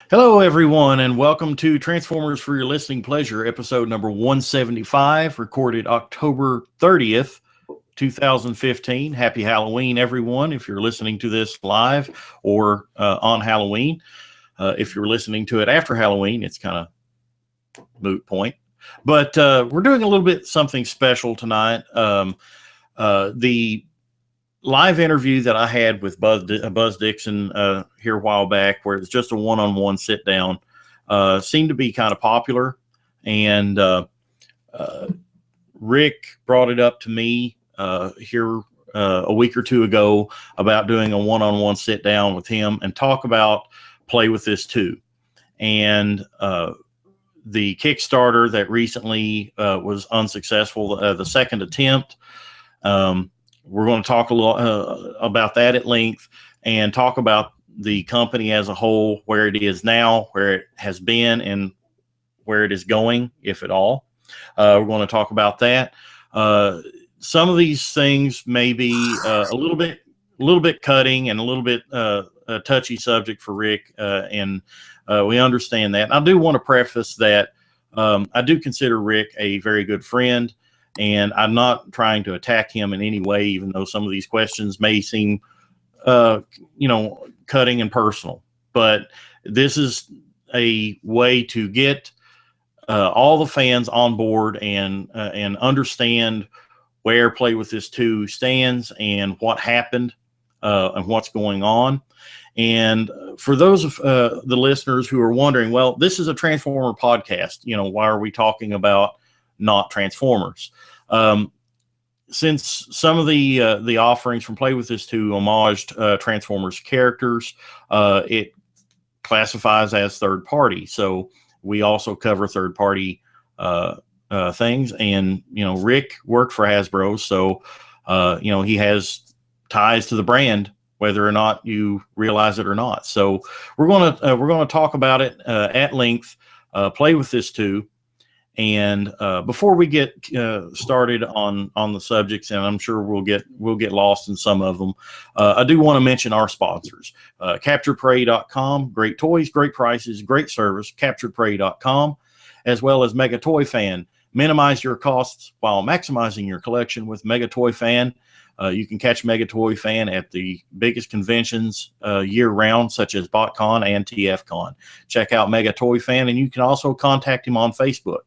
Hello, everyone, and welcome to Transformers for Your Listening Pleasure, episode number 175, recorded October 30th, 2015. Happy Halloween, everyone, if you're listening to this live or on Halloween. If you're listening to it after Halloween, it's kind of moot point. But we're doing a little bit something special tonight. The live interview that I had with Buzz Dixon here a while back, where it was just a one-on-one sit-down, seemed to be kind of popular. And Rick brought it up to me here a week or two ago about doing a one-on-one sit-down with him and talk about Play With This Too. And the Kickstarter that recently was unsuccessful, the second attempt. We're going to talk a little about that at length and talk about the company as a whole, where it is now, where it has been, and where it is going, if at all. We're going to talk about that. Some of these things may be a little bit cutting and a little bit a touchy subject for Rick, and we understand that. And I do want to preface that I do consider Rick a very good friend. And I'm not trying to attack him in any way, even though some of these questions may seem, cutting and personal. But this is a way to get all the fans on board and understand where Play With This 2 stands and what happened and what's going on. And for those of the listeners who are wondering, well, this is a Transformer podcast. Why are we talking about not Transformers? Since some of the offerings from Play With This 2 homaged Transformers characters, it classifies as third party. So we also cover third party things. And Rick worked for Hasbro, so he has ties to the brand, whether or not you realize it or not. So we're gonna talk about it at length. Play With This 2. And before we get started on the subjects, and I'm sure we'll get lost in some of them, I do want to mention our sponsors. CapturedPrey.com, great toys, great prices, great service. CapturedPrey.com, as well as Mega Toy Fan. Minimize your costs while maximizing your collection with Mega Toy Fan. You can catch Mega Toy Fan at the biggest conventions year-round, such as BotCon and TFCon. Check out Mega Toy Fan, and you can also contact him on Facebook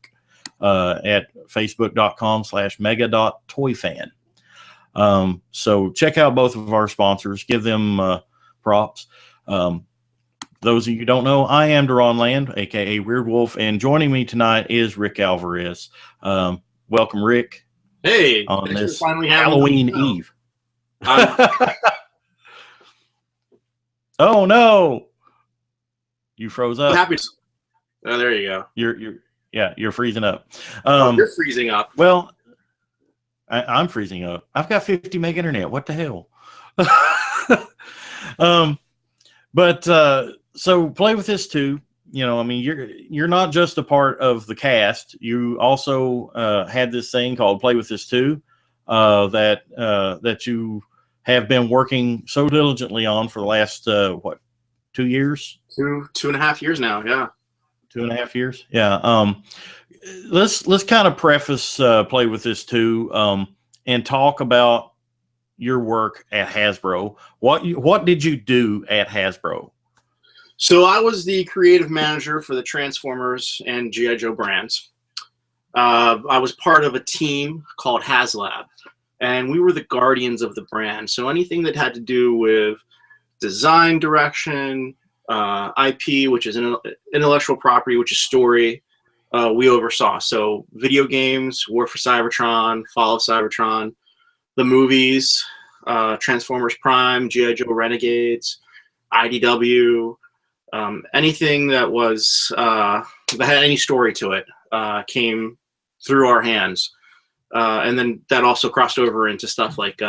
at facebook.com/mega.toyfan. So check out both of our sponsors. Give them props. Those of you who don't know, I am Deron Land, a.k.a. Weird Wolf, and joining me tonight is Rick Alvarez. Welcome, Rick. Hey, on this Halloween Eve. Oh no! You froze up. Happy to... Oh, there you go. You're freezing up. You're freezing up. Well, I'm freezing up. I've got 50 meg internet. What the hell? So Play With This too. You're not just a part of the cast. You also had this thing called Play With This too, that you have been working so diligently on for the last 2 years? 2.5 years now. Yeah. 2.5 years. Yeah. Let's kind of preface Play With This too, and talk about your work at Hasbro. What did you do at Hasbro? So I was the creative manager for the Transformers and G.I. Joe brands. I was part of a team called HasLab, and we were the guardians of the brand. So anything that had to do with design direction, IP, which is intellectual property, which is story, we oversaw. So video games, War for Cybertron, Fall of Cybertron, the movies, Transformers Prime, G.I. Joe Renegades, IDW, anything that was that had any story to it came through our hands. And then that also crossed over into stuff like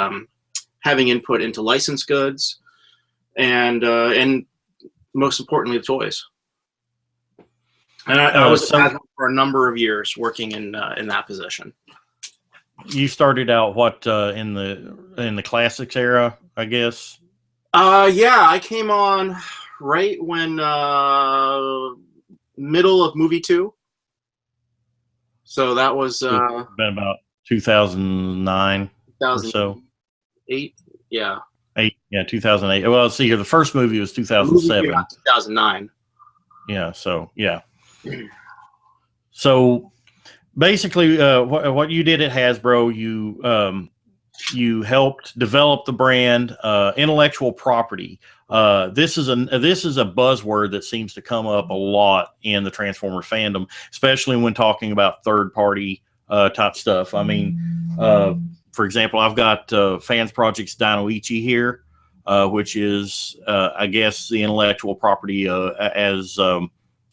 having input into licensed goods and most importantly, the toys. And I was for a number of years working in that position. You started out in the classics era, I guess. Yeah, I came on right when middle of movie 2. So that was It's been about 2009 or so. 8. Yeah. 2008. Well, let's see here. The first movie was 2007. 2009. Yeah. So yeah. So basically, what you did at Hasbro, you helped develop the brand, intellectual property. This is a buzzword that seems to come up a lot in the Transformer fandom, especially when talking about third party type stuff. I mean, for example, I've got Fans Projects Dinoichi here, which is I guess the intellectual property as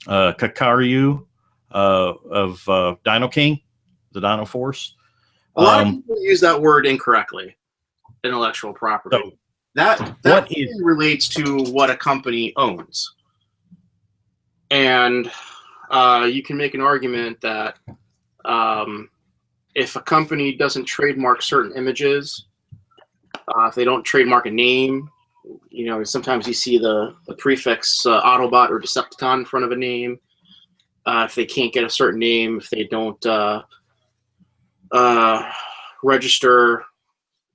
Kakaryu of Dino King, the Dino Force. A lot of people use that word incorrectly. Intellectual property. So that relates to what a company owns, and you can make an argument that if a company doesn't trademark certain images, if they don't trademark a name, sometimes you see the prefix Autobot or Decepticon in front of a name. If they can't get a certain name, if they don't register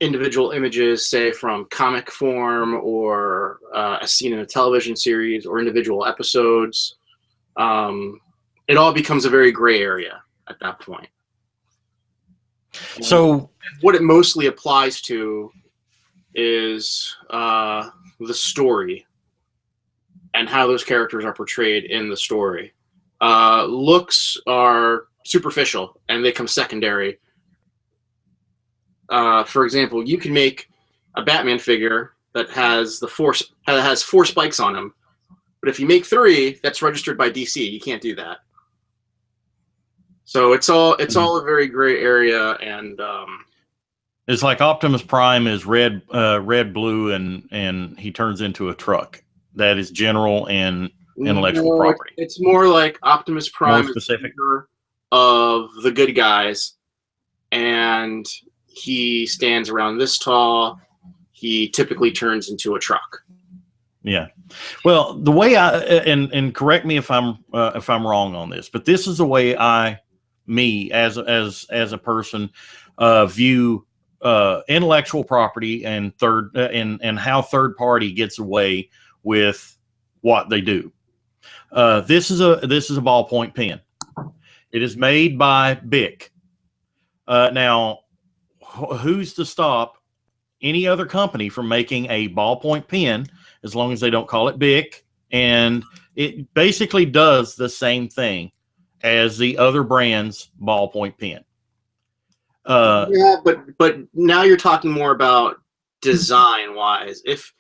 individual images, say from comic form or a scene in a television series or individual episodes, it all becomes a very gray area at that point. So what it mostly applies to is the story and how those characters are portrayed in the story. Looks are superficial and they come secondary. For example, you can make a Batman figure that has has 4 spikes on him, but if you make 3, that's registered by DC. You can't do that. So it's all a very gray area, and it's like Optimus Prime is red, blue, and he turns into a truck. That is general and intellectual property. It's more like Optimus Prime more specific of the good guys, and he stands around this tall. He typically turns into a truck. Yeah. Well, the way and correct me if I'm wrong on this, but this is the way me as a person view intellectual property and and how third party gets away with what they do. This is a ballpoint pen. It is made by Bic. Now, who's to stop any other company from making a ballpoint pen as long as they don't call it Bic? And it basically does the same thing as the other brand's ballpoint pen. Yeah, but now you're talking more about design wise. If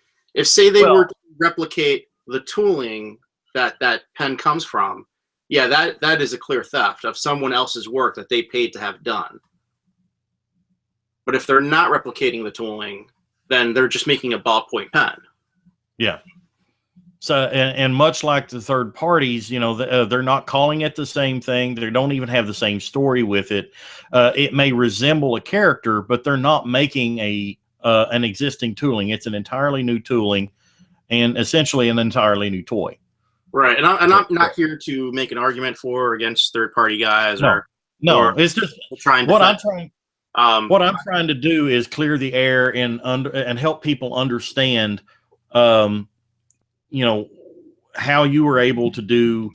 say they were to replicate the tooling that pen comes from, yeah, that is a clear theft of someone else's work that they paid to have done. But if they're not replicating the tooling, then they're just making a ballpoint pen. Yeah. So, and much like the third parties, they're not calling it the same thing. They don't even have the same story with it. It may resemble a character, but they're not making an existing tooling. It's an entirely new tooling and essentially an entirely new toy. Right. And I'm not here to make an argument for or against third party guys. No, it's just what I'm trying to do is clear the air and help people understand, how you were able to do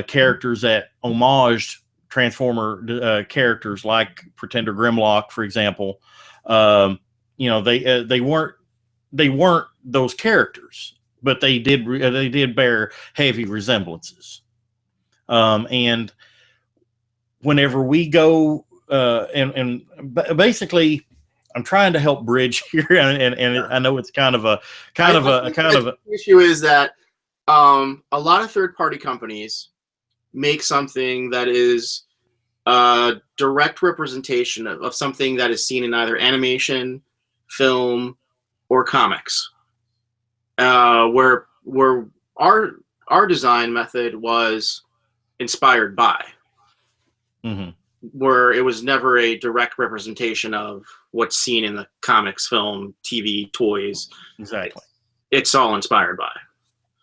characters that homaged Transformer characters like Pretender Grimlock, for example. They weren't those characters, but they did bear heavy resemblances. And whenever we go and basically, I'm trying to help bridge here, and I know it's kind of a the issue is that a lot of third-party companies make something that is a direct representation of something that is seen in either animation, film, or comics. Where our design method was inspired by. Mm-hmm. Where it was never a direct representation of what's seen in the comics, film, TV, toys. Exactly. It's all inspired by.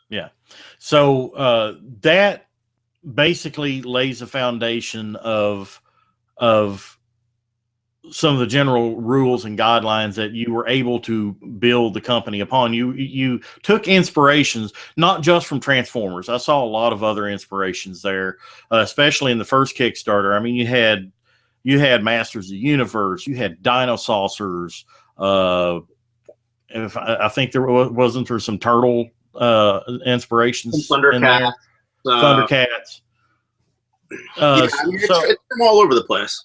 Yeah. So that basically lays a foundation of some of the general rules and guidelines that you were able to build the company upon. You took inspirations not just from Transformers. I saw a lot of other inspirations there, especially in the first Kickstarter. I mean, you had Masters of the Universe, you had Dino Saucers. If I think there wasn't there some turtle inspirations in there. Thundercats. Yeah, I mean, it's from all over the place.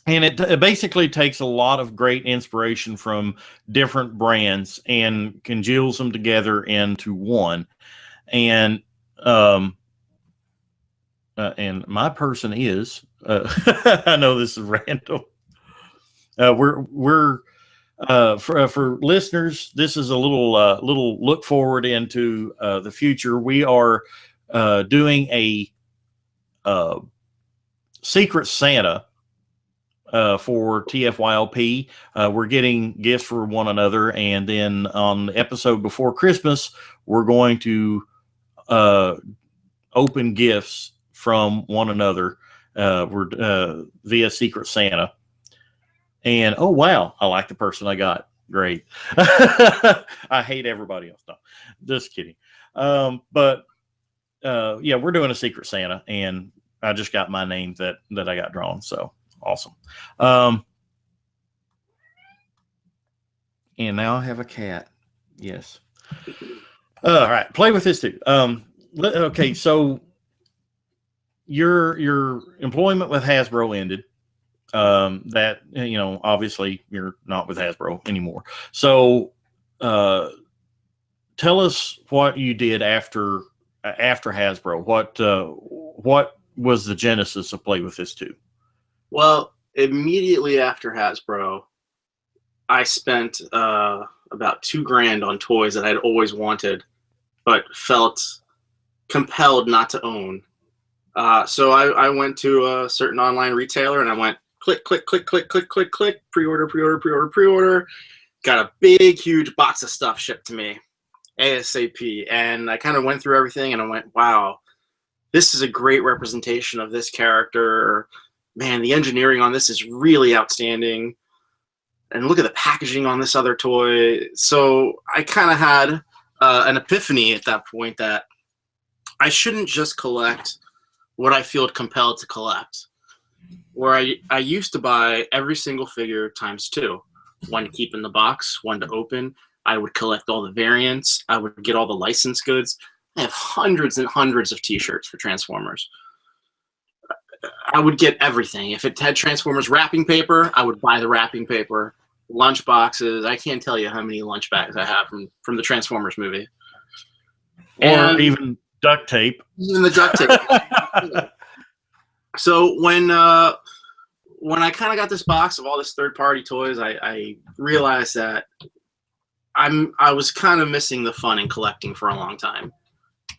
And it basically takes a lot of great inspiration from different brands and congeals them together into one. And my person is I know this is random. We're for listeners, this is a little look forward into the future. We are doing a Secret Santa for TFYLP. We're getting gifts for one another, and then on the episode before Christmas, we're going to open gifts from one another. We're via Secret Santa. And oh wow, I like the person I got. Great. I hate everybody else. No, just kidding. But yeah, we're doing a Secret Santa, and I just got my name that I got drawn. So awesome. And now I have a cat. Yes. All right. Play with this too. Okay. So your employment with Hasbro ended. That, you know, obviously you're not with Hasbro anymore. So, tell us what you did after Hasbro. What was the genesis of Play With This Too? Well, immediately after Hasbro, I spent about $2,000 on toys that I'd always wanted, but felt compelled not to own. So I went to a certain online retailer and I went click, click, click, click, click, click, click, pre-order, pre-order, pre-order, pre-order. Got a big, huge box of stuff shipped to me ASAP. And I kind of went through everything and I went, wow, this is a great representation of this character. Man, the engineering on this is really outstanding. And look at the packaging on this other toy. So I kind of had an epiphany at that point that I shouldn't just collect what I feel compelled to collect. Where I used to buy every single figure times 2. One to keep in the box, one to open. I would collect all the variants. I would get all the licensed goods. I have hundreds and hundreds of t-shirts for Transformers. I would get everything. If it had Transformers wrapping paper, I would buy the wrapping paper. Lunch boxes. I can't tell you how many lunch bags I have from the Transformers movie. Or even duct tape. Even the duct tape. So when I kind of got this box of all this third-party toys, I realized that I was kind of missing the fun in collecting for a long time.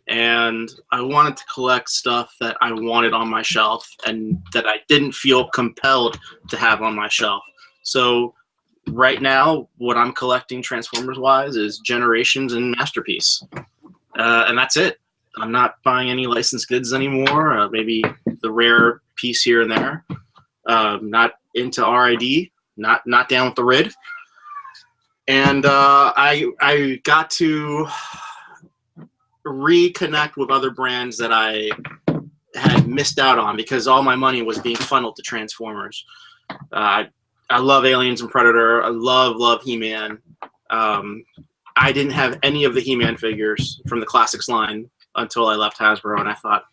And I wanted to collect stuff that I wanted on my shelf and that I didn't feel compelled to have on my shelf. So right now, what I'm collecting Transformers-wise is Generations and Masterpiece. And that's it. I'm not buying any licensed goods anymore. Maybe the rare piece here and there. Not into RID. Not down with the RID. And I got to reconnect with other brands that I had missed out on because all my money was being funneled to Transformers. I love Aliens and Predator. I love He-Man. I didn't have any of the He-Man figures from the Classics line until I left Hasbro, and I thought,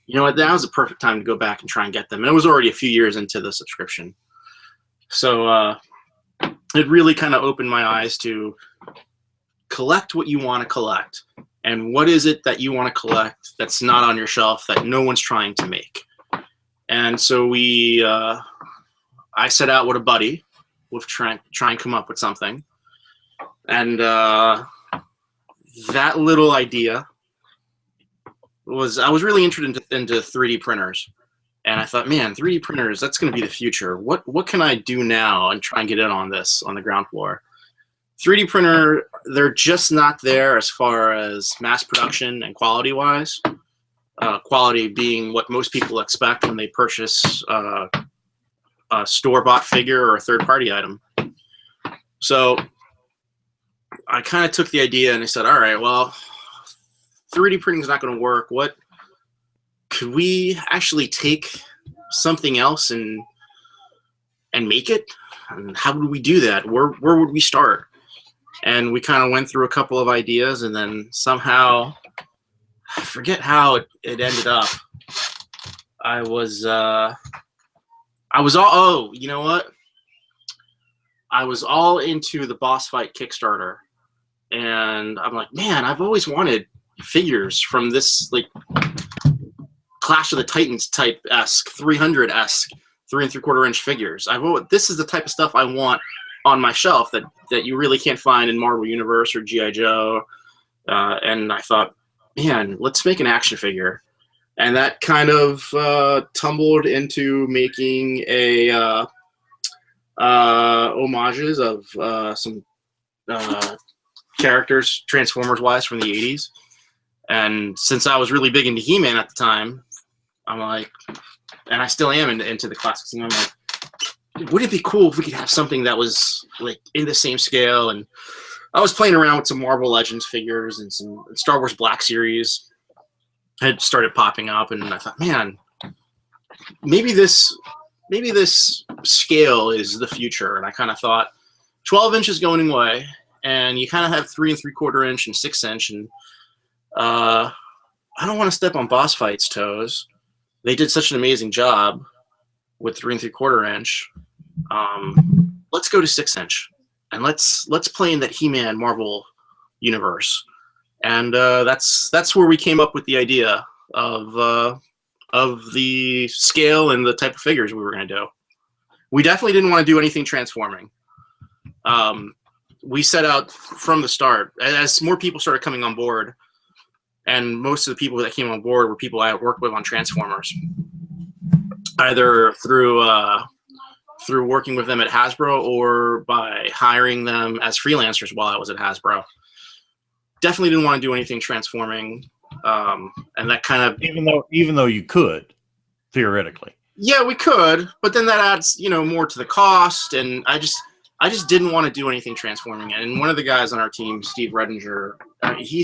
you know what, that was the perfect time to go back and try and get them. And it was already a few years into the subscription. So it really kind of opened my eyes to collect what you want to collect. And what is it that you want to collect that's not on your shelf that no one's trying to make? And so I set out with a buddy with try and come up with something. And that little idea was, I was really interested into 3D printers. And I thought, man, 3D printers, that's going to be the future. What can I do now and try and get in on this on the ground floor? 3D printer, they're just not there as far as mass production and quality-wise. quality being what most people expect when they purchase a store-bought figure or a third-party item. So I kind of took the idea and I said, all right, well, 3D printing is not going to work. What could we actually take something else and make it? And how would we do that? Where would we start? And we kind of went through a couple of ideas, and then somehow, I forget how it ended up. I was all, you know what? I was all into the boss fight Kickstarter, and I'm like, man, I've always wanted figures from this, like, Clash of the Titans type-esque, 300-esque, 3 3/4 inch figures. This is the type of stuff I want on my shelf that you really can't find in Marvel Universe or G.I. Joe. And I thought, man, let's make an action figure. And that kind of tumbled into making a homages of some characters, Transformers-wise, from the 80s. And since I was really big into He-Man at the time, I'm like, and I still am into the classics, and I'm like, wouldn't it be cool if we could have something that was like in the same scale? And I was playing around with some Marvel Legends figures, and some Star Wars Black Series had started popping up, and I thought, man, maybe this scale is the future. And I kind of thought 12 inches going away, and you kind of have 3 3/4 inch and 6 inch, and I don't want to step on Boss Fight's toes. They did such an amazing job with 3 3/4 inch. Let's go to 6 inch, and let's play in that He-Man Marvel universe. And that's where we came up with the idea of the scale and the type of figures we were going to do. We definitely didn't want to do anything transforming. We set out from the start, as more people started coming on board, and most of the people that came on board were people I worked with on Transformers, either through working with them at Hasbro or by hiring them as freelancers while I was at Hasbro. Definitely didn't want to do anything transforming, and that kind of, even though you could theoretically. Yeah, we could, but then that adds, more to the cost, and I just didn't want to do anything transforming. And one of the guys on our team, Steve Redinger, he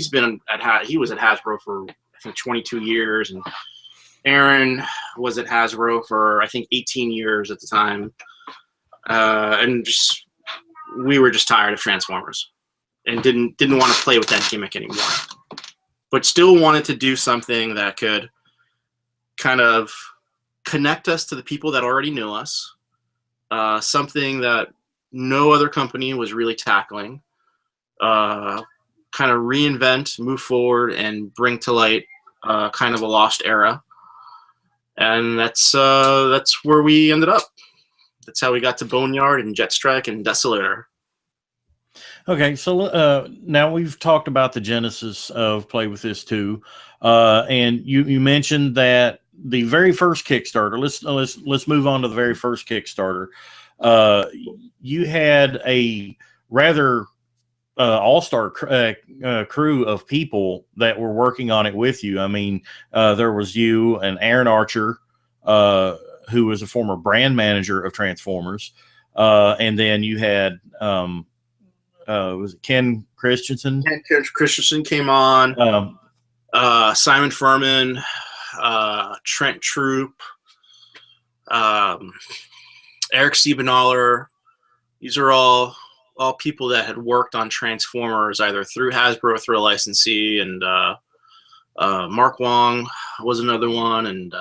was at Hasbro for, I think, 22 years, and Aaron was at Hasbro for, I think, 18 years at the time, and we were just tired of Transformers and didn't want to play with that gimmick anymore, but still wanted to do something that could kind of connect us to the people that already knew us, something that no other company was really tackling, kind of reinvent, move forward, and bring to light kind of a lost era. And that's where we ended up. That's how we got to Boneyard and Jetstrike and Desolator. Okay, so now we've talked about the genesis of Play With This Too, and you mentioned that the very first Kickstarter. Let's move on to the very first Kickstarter. You had a rather all-star crew of people that were working on it with you. I mean, there was you and Aaron Archer, who was a former brand manager of Transformers, and then you had was it Ken Christensen? Ken Christensen came on. Simon Furman, Trent Troop, Eric Siebenaler. These are all people that had worked on Transformers either through Hasbro or through a licensee, and Mark Wong was another one, and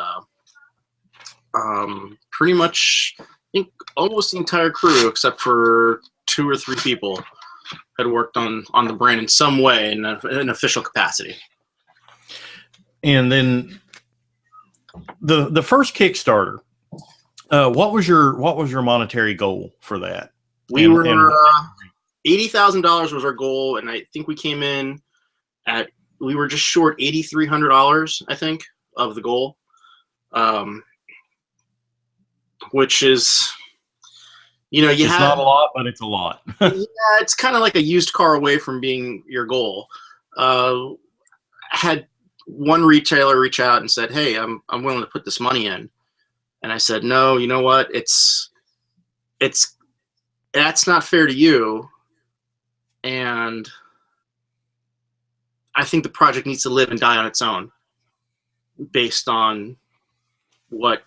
pretty much, I think, almost the entire crew except for 2 or 3 people had worked on the brand in some way in an official capacity. And then the first Kickstarter, what was your monetary goal for that? We were $80,000 was our goal, and I think we came in we were just short $8,300, I think, of the goal, which is, it's not a lot, but it's a lot. Yeah, it's kind of like a used car away from being your goal. Had one retailer reached out and said, "Hey, I'm willing to put this money in," and I said, "No, you know what? That's not fair to you, and I think the project needs to live and die on its own, based on what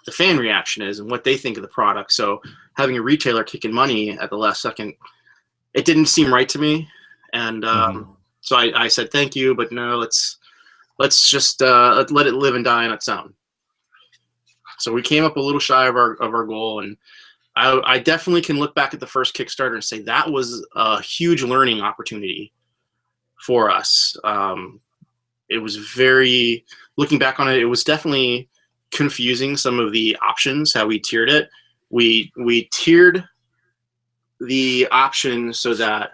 the fan reaction is and what they think of the product." So having a retailer kicking money at the last second, it didn't seem right to me, and so I said thank you, but no, let's just let it live and die on its own. So we came up a little shy of our goal, and I definitely can look back at the first Kickstarter and say that was a huge learning opportunity for us. It was very, looking back on it, it was definitely confusing, some of the options, how we tiered it. We tiered the option so that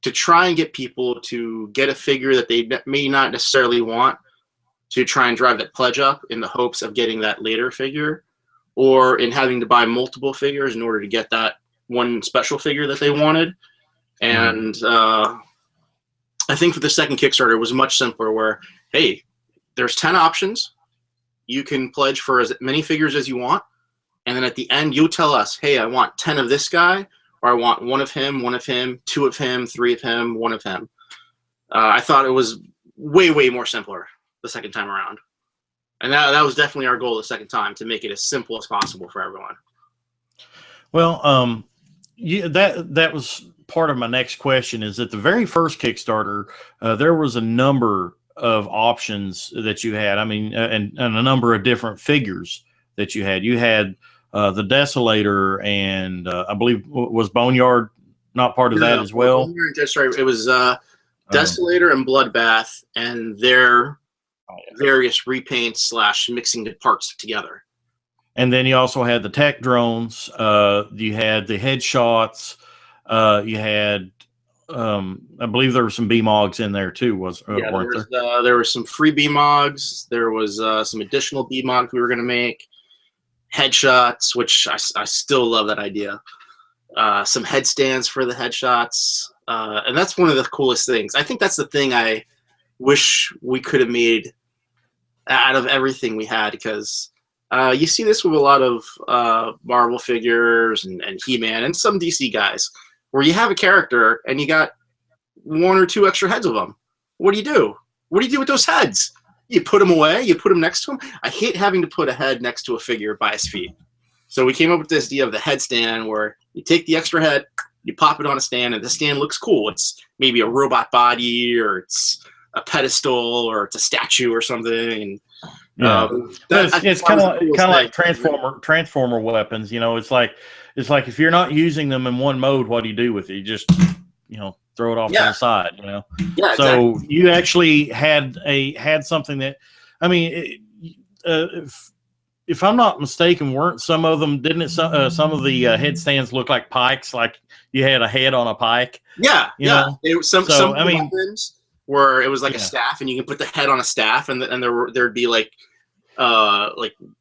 to try and get people to get a figure that they may not necessarily want, to try and drive that pledge up in the hopes of getting that later figure, or in having to buy multiple figures in order to get that one special figure that they wanted. And I think for the second Kickstarter, it was much simpler, where, hey, there's 10 options. You can pledge for as many figures as you want. And then at the end, you'll tell us, hey, I want 10 of this guy, or I want one of him, 2 of him, 3 of him, 1 of him. I thought it was way, way more simpler the second time around. And that was definitely our goal the second time, to make it as simple as possible for everyone. Well, yeah, that was part of my next question. Is that the very first Kickstarter, there was a number of options that you had. I mean, and a number of different figures that you had. You had the Desolator, and I believe was Boneyard not part of that as well? That's right. It was Desolator and Bloodbath, and their various repaints / mixing the parts together. And then you also had the tech drones. You had the headshots. You had, I believe there were some BMOGs in there too. Weren't there? There were some free BMOGs. There was some additional BMOGs we were going to make. Headshots, which I still love that idea. Some headstands for the headshots. And that's one of the coolest things. I think that's the thing I wish we could have made out of everything we had, because you see this with a lot of Marvel figures and He-Man and some DC guys, where you have a character and you got 1 or 2 extra heads of them. What do you do? What do you do with those heads? You put them away? You put them next to them? I hate having to put a head next to a figure by his feet. So we came up with this idea of the headstand, where you take the extra head, you pop it on a stand, and the stand looks cool. It's maybe a robot body, or it's a pedestal, or it's a statue or something. And it's kind of like transformer weapons. You know, it's like if you're not using them in one mode, what do you do with it? You just throw it off to the side. You know. Yeah. So exactly. You actually had something that, I mean, if I'm not mistaken, weren't some of them? Didn't it? Some of the headstands look like pikes, like you had a head on a pike. Yeah. You know? Some weapons where it was like a staff, and you can put the head on a staff, and there'd be like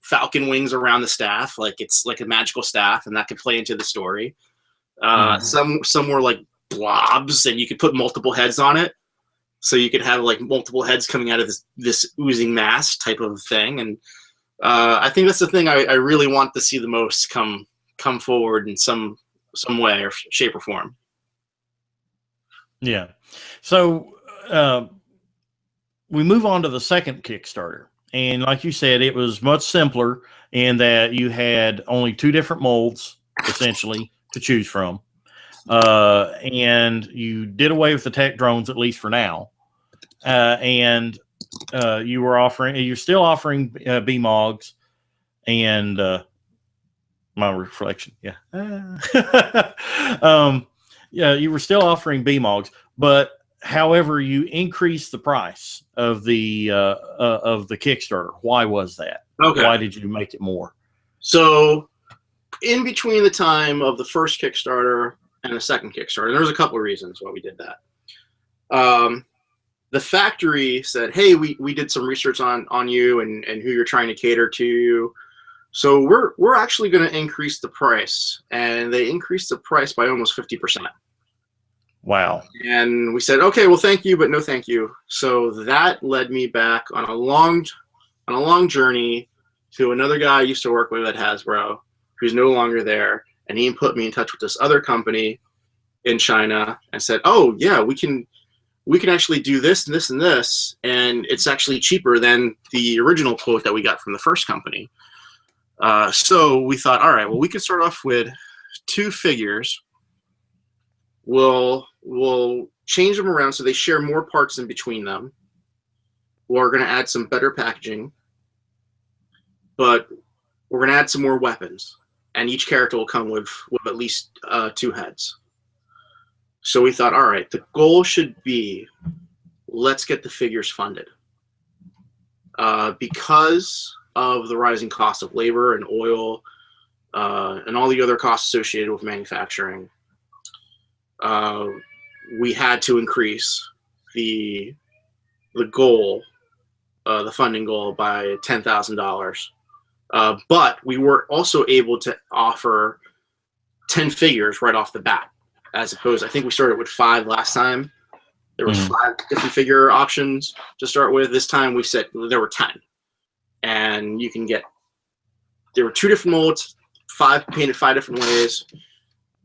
falcon wings around the staff, like it's like a magical staff, and that could play into the story. Some were like blobs, and you could put multiple heads on it, so you could have like multiple heads coming out of this oozing mass type of thing. And I think that's the thing I really want to see the most come forward in some way or shape or form. Yeah. So we move on to the second Kickstarter. And like you said, it was much simpler in that you had only 2 different molds, essentially, to choose from. And you did away with the tech drones, at least for now. And you're still offering BMOGs and my reflection. Yeah. You were still offering BMOGs, but however, you increased the price of the Kickstarter. Why was that? Okay. Why did you make it more? So in between the time of the first Kickstarter and the second Kickstarter, there's a couple of reasons why we did that. The factory said, hey, we did some research on you and who you're trying to cater to. So we're actually going to increase the price. And they increased the price by almost 50%. Wow. And we said, okay, well, thank you, but no thank you. So that led me back on a long journey to another guy I used to work with at Hasbro, who's no longer there. And he put me in touch with this other company in China and said, oh, yeah, we can actually do this and this and this. And it's actually cheaper than the original quote that we got from the first company. So we thought, all right, well, we could start off with 2 figures. We'll change them around so they share more parts in between them. We're going to add some better packaging, but we're going to add some more weapons, and each character will come with at least 2 heads. So we thought, all right, the goal should be, let's get the figures funded. Because of the rising cost of labor and oil and all the other costs associated with manufacturing, we had to increase the goal, the funding goal, by $10,000. But we were also able to offer 10 figures right off the bat, as opposed, I think we started with 5 last time. There was 5 different figure options to start with. This time we said there were 10. And you can get, there were 2 different molds, 5 painted 5 different ways.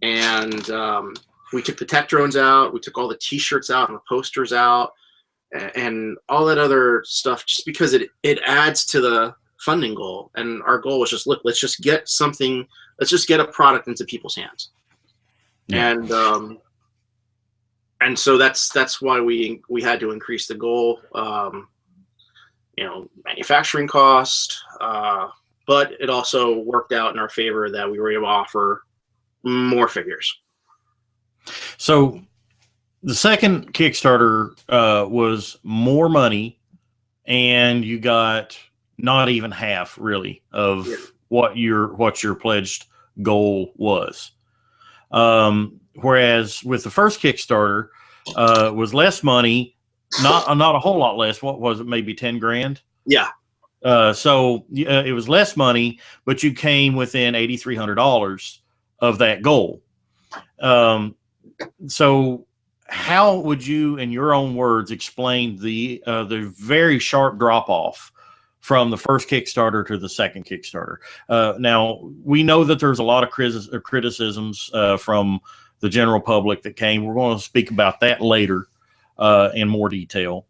And we took the tech drones out. We took all the T-shirts out and the posters out and all that other stuff, just because it adds to the funding goal. And our goal was just, look, let's just get something, let's just get a product into people's hands. Yeah. And so that's why we had to increase the goal. Manufacturing cost, but it also worked out in our favor that we were able to offer more figures. So the second Kickstarter was more money, and you got not even half, really, of what your pledged goal was. Whereas with the first Kickstarter, was less money, not a whole lot less. What was it? Maybe 10 grand. Yeah. So it was less money, but you came within $8,300 of that goal. So how would you, in your own words, explain the very sharp drop off from the first Kickstarter to the second Kickstarter? Now, we know that there's a lot of criticisms from the general public that came. We're going to speak about that later in more detail.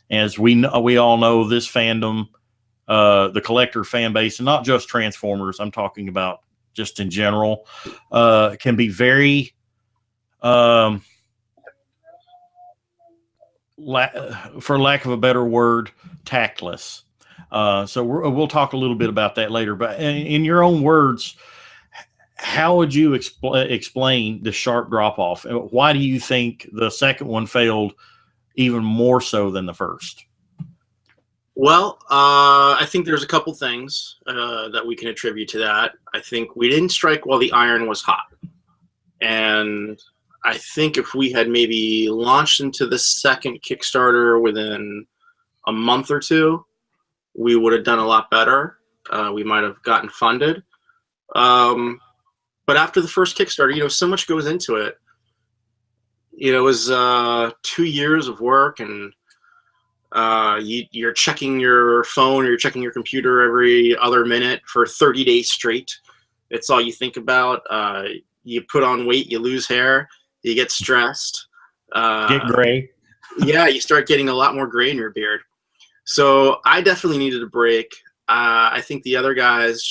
As we all know, this fandom, the collector fan base, and not just Transformers, I'm talking about just in general, can be very for lack of a better word, tactless. So we'll talk a little bit about that later. But in your own words, how would you explain the sharp drop off? Why do you think the second one failed even more so than the first? Well, I think there's a couple things that we can attribute to that. I think we didn't strike while the iron was hot. And I think if we had maybe launched into the second Kickstarter within a month or 2, we would have done a lot better. We might have gotten funded. But after the first Kickstarter, so much goes into it. It was 2 years of work, and you're checking your phone or you're checking your computer every other minute for 30 days straight. It's all you think about. You put on weight, you lose hair, you get stressed. Get gray. Yeah, you start getting a lot more gray in your beard. So I definitely needed a break. I think the other guys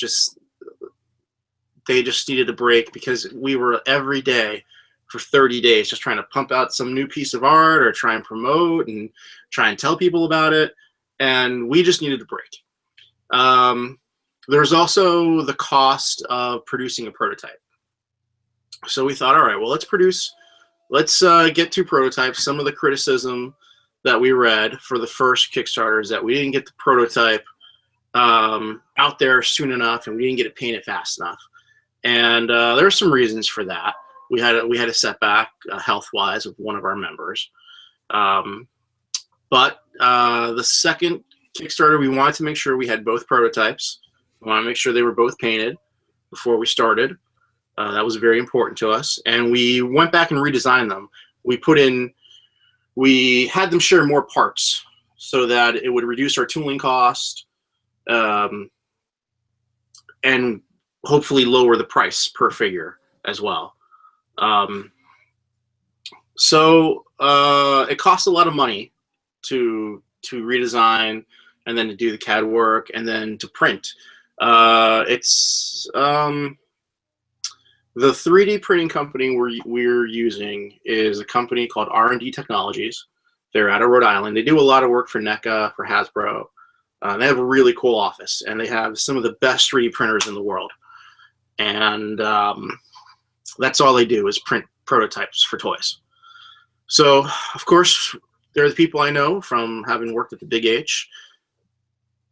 they just needed a break, because we were every day for 30 days just trying to pump out some new piece of art or try and promote and try and tell people about it. And we just needed a break. There's also the cost of producing a prototype. So we thought, all right, well, let's get 2 prototypes. Some of the criticism that we read for the first Kickstarter is that we didn't get the prototype out there soon enough, and we didn't get it painted fast enough. And there are some reasons for that. We had a setback health-wise with one of our members. But the second Kickstarter, we wanted to make sure we had both prototypes. We wanted to make sure they were both painted before we started. That was very important to us, and we went back and redesigned them. We had them share more parts so that it would reduce our tooling cost, and hopefully lower the price per figure as well. So it costs a lot of money to redesign, and then to do the CAD work, and then to print. It's the 3D printing company we're using is a company called R&D Technologies. They're out of Rhode Island. They do a lot of work for NECA, for Hasbro. They have a really cool office, and they have some of the best 3D printers in the world. And that's all they do is print prototypes for toys. So, of course, they're the people I know from having worked at the Big H.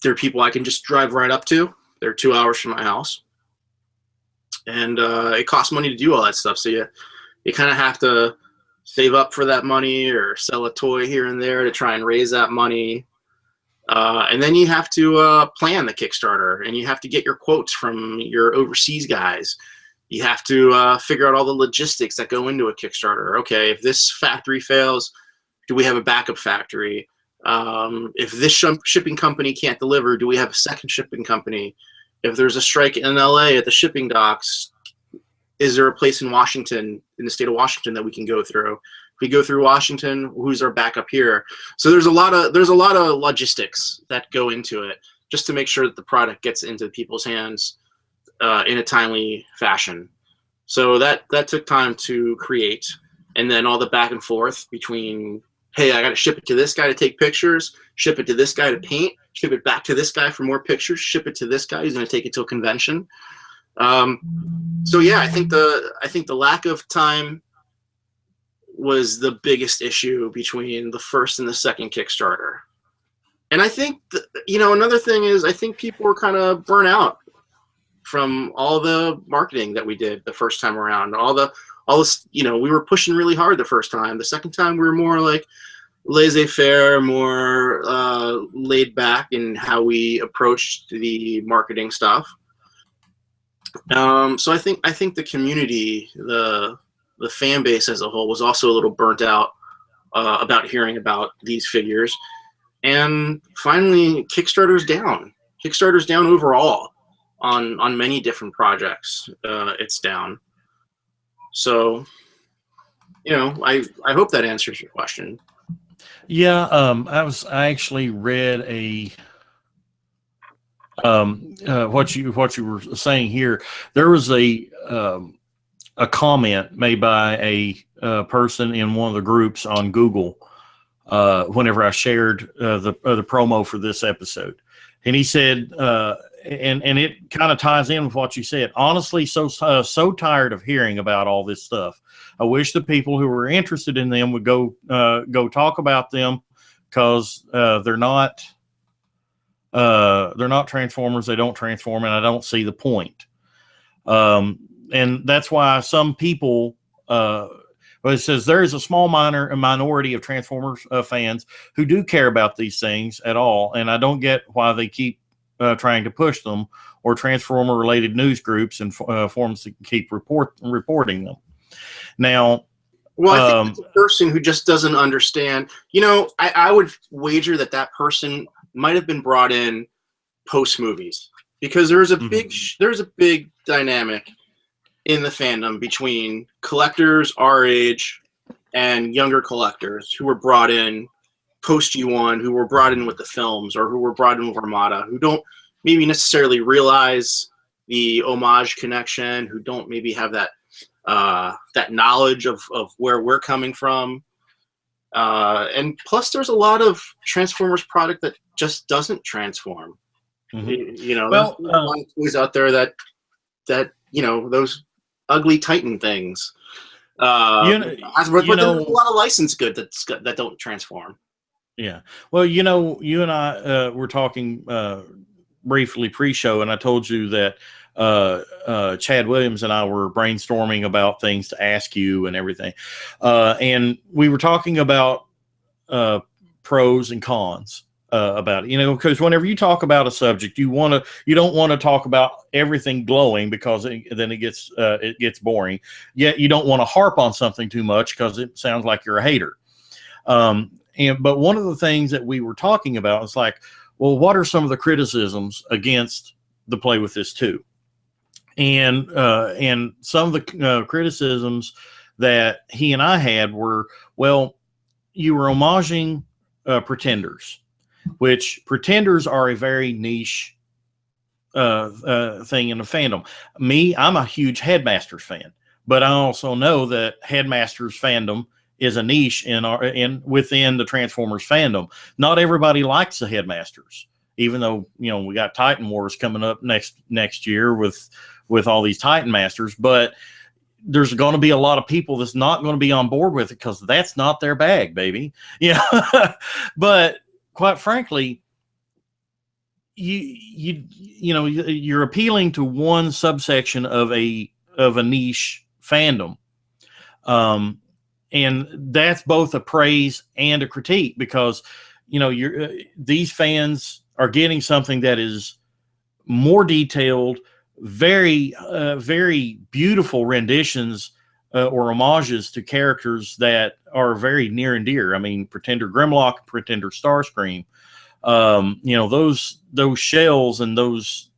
They're people I can just drive right up to. They're 2 hours from my house. And it costs money to do all that stuff. So you kind of have to save up for that money or sell a toy here and there to try and raise that money. And then you have to plan the Kickstarter, and you have to get your quotes from your overseas guys. You have to figure out all the logistics that go into a Kickstarter. Okay, if this factory fails, do we have a backup factory? If this shipping company can't deliver, do we have a second shipping company? If there's a strike in LA at the shipping docks, is there a place in Washington, in the state of Washington, that we can go through? If we go through Washington, who's our backup here? So there's a lot of logistics that go into it, just to make sure that the product gets into people's hands in a timely fashion. So that took time to create, and then all the back and forth between, hey, I got to ship it to this guy to take pictures, ship it to this guy to paint, ship it back to this guy for more pictures, ship it to this guy who's going to take it to a convention. So yeah, I think the lack of time was the biggest issue between the first and the second Kickstarter. And I think another thing is, I think people were kind of burnt out from all the marketing that we did the first time around. All this, we were pushing really hard the first time. The second time we were more like laissez-faire, more laid back in how we approached the marketing stuff. So I think the community, the fan base as a whole, was also a little burnt out about hearing about these figures. And finally, Kickstarter's down. Kickstarter's down overall on many different projects. It's down. So, I hope that answers your question. Yeah, I actually read what you were saying here. There was a comment made by a person in one of the groups on Google whenever I shared the promo for this episode, and he said, and it kind of ties in with what you said. Honestly, so tired of hearing about all this stuff. I wish the people who were interested in them would go talk about them, because they're not Transformers. They don't transform, and I don't see the point. And that's why some people, it says there is a small minority of Transformers fans who do care about these things at all, and I don't get why they keep trying to push them, or Transformer-related news groups and forums to keep reporting them. Now, well, I think it's a person who just doesn't understand. I would wager that person might have been brought in post movies, because there's a big dynamic in the fandom between collectors our age and younger collectors who were brought in post G1, who were brought in with the films, or who were brought in with Armada, who don't maybe necessarily realize the homage connection, who don't maybe have that knowledge of where we're coming from. And plus, there's a lot of Transformers product that just doesn't transform. Mm-hmm. There's a lot of toys out there that those ugly Titan things. But there's a lot of licensed good that don't transform. Yeah. Well, you and I were talking briefly pre-show, and I told you that Chad Williams and I were brainstorming about things to ask you and everything. And we were talking about pros and cons about it, because whenever you talk about a subject, you don't want to talk about everything glowing, because then it gets boring. Yet you don't want to harp on something too much, because it sounds like you're a hater. But one of the things that we were talking about is like, well, what are some of the criticisms against the Play With This 2? And some of the criticisms that he and I had were, well, you were homaging Pretenders, which Pretenders are a very niche thing in the fandom. Me, I'm a huge Headmasters fan, but I also know that Headmasters fandom is a niche within the Transformers fandom. Not everybody likes the Headmasters, even though we got Titan Wars coming up next year with all these Titan Masters, but there's going to be a lot of people that's not going to be on board with it, because that's not their bag, baby. But quite frankly, you're appealing to one subsection of a niche fandom, and that's both a praise and a critique, because these fans are getting something that is more detailed, very very beautiful renditions or homages to characters that are very near and dear. I mean, Pretender Grimlock, Pretender Starscream, those shells and those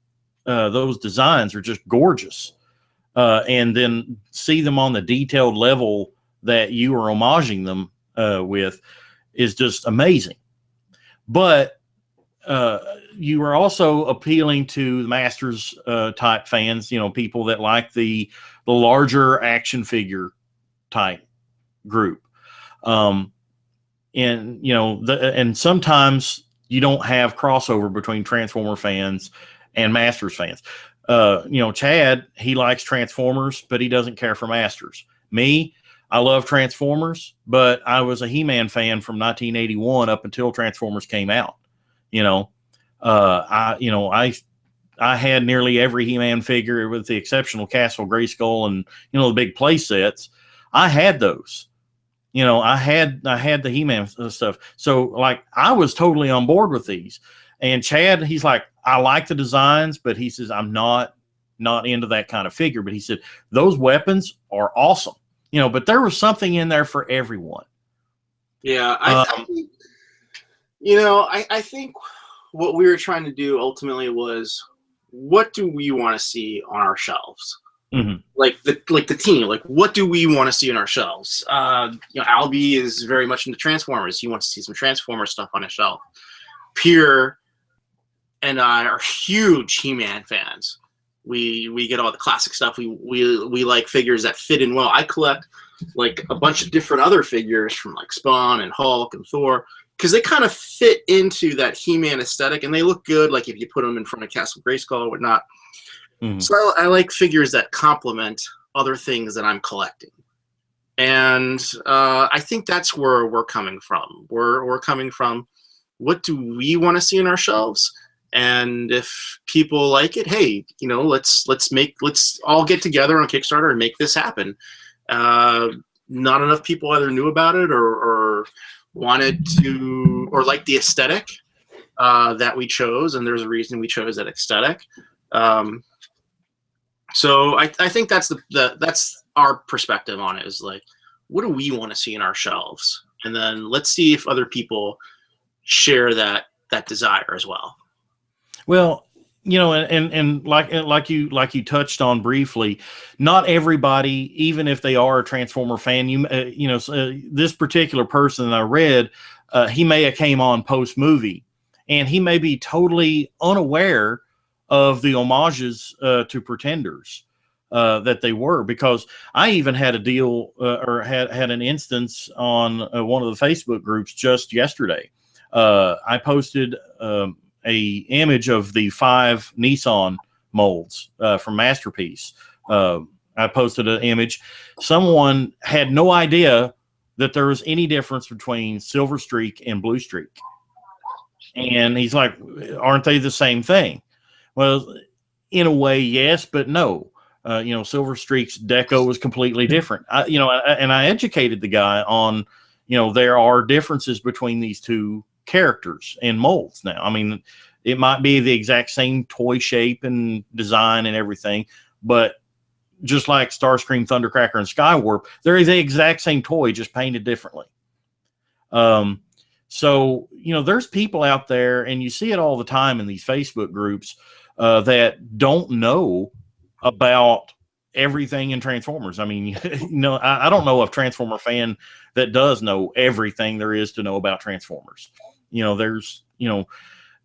designs are just gorgeous. And then see them on the detailed level that you are homaging them with is just amazing. But you are also appealing to the Masters type fans, people that like the larger action figure type group. And sometimes you don't have crossover between Transformer fans and Masters fans. Chad, he likes Transformers, but he doesn't care for Masters. Me, I love Transformers, but I was a He-Man fan from 1981 up until Transformers came out. I had nearly every He-Man figure, with the exceptional Castle Grayskull and the big play sets. I had those. I had the He-Man stuff. So like, I was totally on board with these. And Chad, he's like, I like the designs, but he says, I'm not into that kind of figure. But he said, those weapons are awesome. But there was something in there for everyone. Yeah. I think what we were trying to do ultimately was, what do we want to see on our shelves? Mm-hmm. Like the team, like, what do we want to see on our shelves? Albie is very much into Transformers. He wants to see some Transformers stuff on his shelf. Pierre and I are huge He-Man fans. We get all the classic stuff. We like figures that fit in well. I collect like a bunch of different other figures from like Spawn and Hulk and Thor, because they kind of fit into that He-Man aesthetic, and they look good, like if you put them in front of Castle Grayskull or whatnot. Mm-hmm. So I like figures that complement other things that I'm collecting. And I think that's where we're coming from. We're coming from, what do we want to see on our shelves? And if people like it, hey, let's all get together on Kickstarter and make this happen. Not enough people either knew about it or wanted to, or like the aesthetic that we chose, and there's a reason we chose that aesthetic. So I think that's that's our perspective on it, is like, what do we want to see in our shelves? And then let's see if other people share that desire as well. Well, and like you touched on briefly, not everybody, even if they are a Transformer fan, this particular person that I read, he may have came on post movie, and he may be totally unaware of the homages to Pretenders that they were, because I even had a deal or had an instance on one of the Facebook groups just yesterday. I posted a image of the 5 Nissan molds from Masterpiece. I posted an image. Someone had no idea that there was any difference between Silver Streak and Blue Streak. And he's like, aren't they the same thing? Well, in a way, yes, but no. Silver Streak's deco was completely different. And I educated the guy on, there are differences between these two characters and molds now. I mean, it might be the exact same toy shape and design and everything, but just like Starscream, Thundercracker, and Skywarp, they're the exact same toy, just painted differently. So, you know, there's people out there, and you see it all the time in these Facebook groups that don't know about everything in Transformers. I mean, you know, I don't know a Transformer fan that does know everything there is to know about Transformers. You know, there's, you know,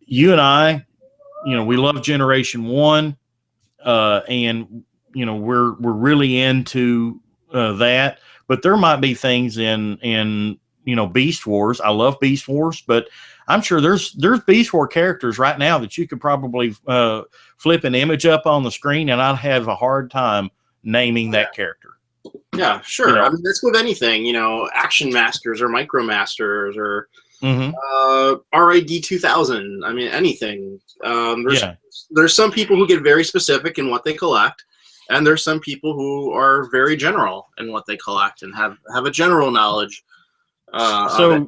you and I, you know, we love Generation 1, and, you know, we're really into that. But there might be things in you know, Beast Wars. I love Beast Wars, but I'm sure there's Beast War characters right now that you could probably flip an image up on the screen, and I'd have a hard time naming that character. Yeah, sure. You know? I mean, that's with anything, you know, Action Masters or Micromasters or RID 2000. I mean, anything. There's some people who get very specific in what they collect, and there's some people who are very general in what they collect and have a general knowledge. So,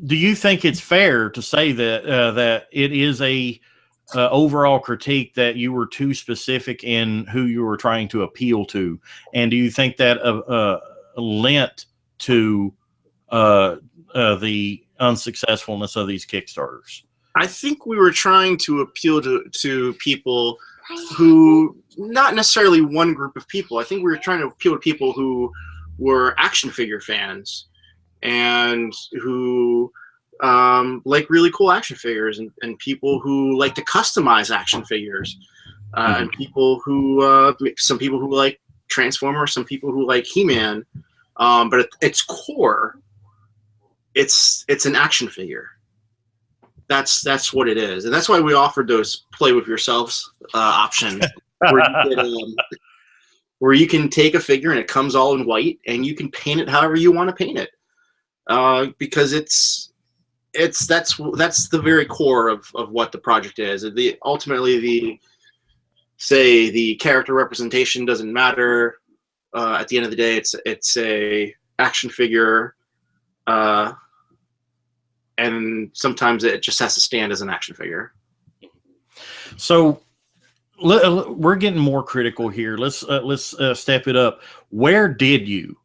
do you think it's fair to say that that it is a overall critique that you were too specific in who you were trying to appeal to, and do you think that lent to the unsuccessfulness of these Kickstarters? I think we were trying to appeal to people who, not necessarily one group of people. I think we were trying to appeal to people who were action figure fans and who like really cool action figures, and people who like to customize action figures, and people who some people who like Transformers, some people who like He-Man, but at its core, it's an action figure. That's what it is, and that's why we offered those play with yourselves options, where you can take a figure and it comes all in white, and you can paint it however you want to paint it. Because that's the very core of what the project is. Ultimately the character representation doesn't matter. At the end of the day, it's a action figure, and sometimes it just has to stand as an action figure. So we're getting more critical here. Let's step it up. Where did you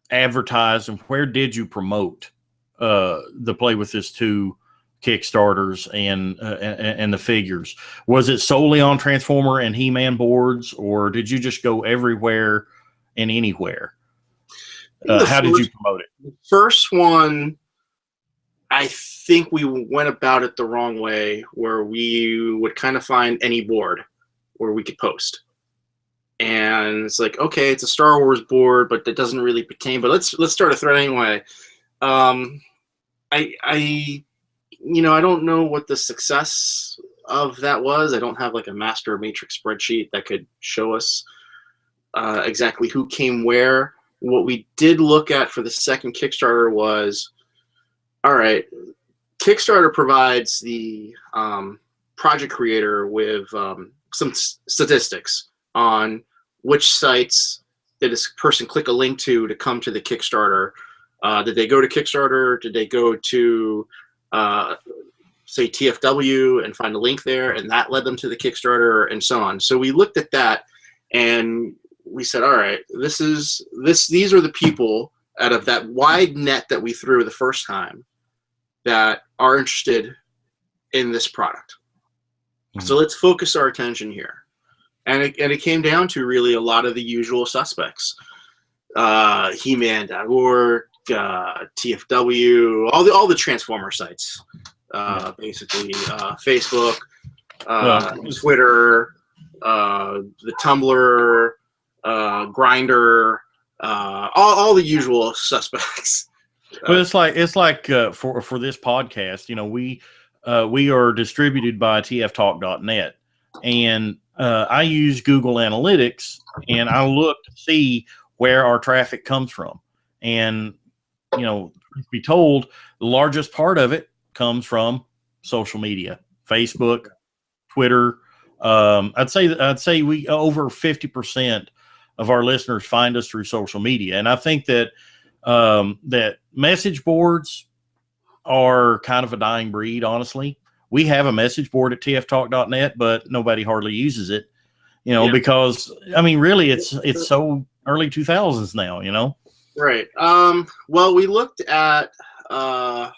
advertise, and where did you promote the Play With This 2 Kickstarters and the figures? Was it solely on Transformer and He-Man boards, or did you just go everywhere and anywhere? How did you promote it? The first one, I think we went about it the wrong way, where we would kind of find any board where we could post. And it's like, okay, it's a Star Wars board, but that doesn't really pertain. But let's start a thread anyway. I don't know what the success of that was. I don't have like a master matrix spreadsheet that could show us exactly who came where. What we did look at for the second Kickstarter was, all right, Kickstarter provides the project creator with some statistics on which sites did this person click a link to come to the Kickstarter. Did they go to Kickstarter? Did they go to, say, TFW and find a link there, and that led them to the Kickstarter, and so on? So we looked at that, and we said, all right, these are the people out of that wide net that we threw the first time that are interested in this product. Mm-hmm. So let's focus our attention here. And it came down to really a lot of the usual suspects. He-Man.org, TFW, all the Transformer sites, basically, Facebook, Twitter, the Tumblr, Grindr, all the usual suspects. Well, it's like for this podcast, you know, we are distributed by tftalk.net, and I use Google Analytics, and I look to see where our traffic comes from. And, you know, to be told, the largest part of it comes from social media, Facebook, Twitter. I'd say we over 50% of our listeners find us through social media. And I think that that message boards, are kind of a dying breed, honestly. We have a message board at tftalk.net, but nobody hardly uses it, because I mean, really, it's so early 2000s now, Right. Well, we looked at our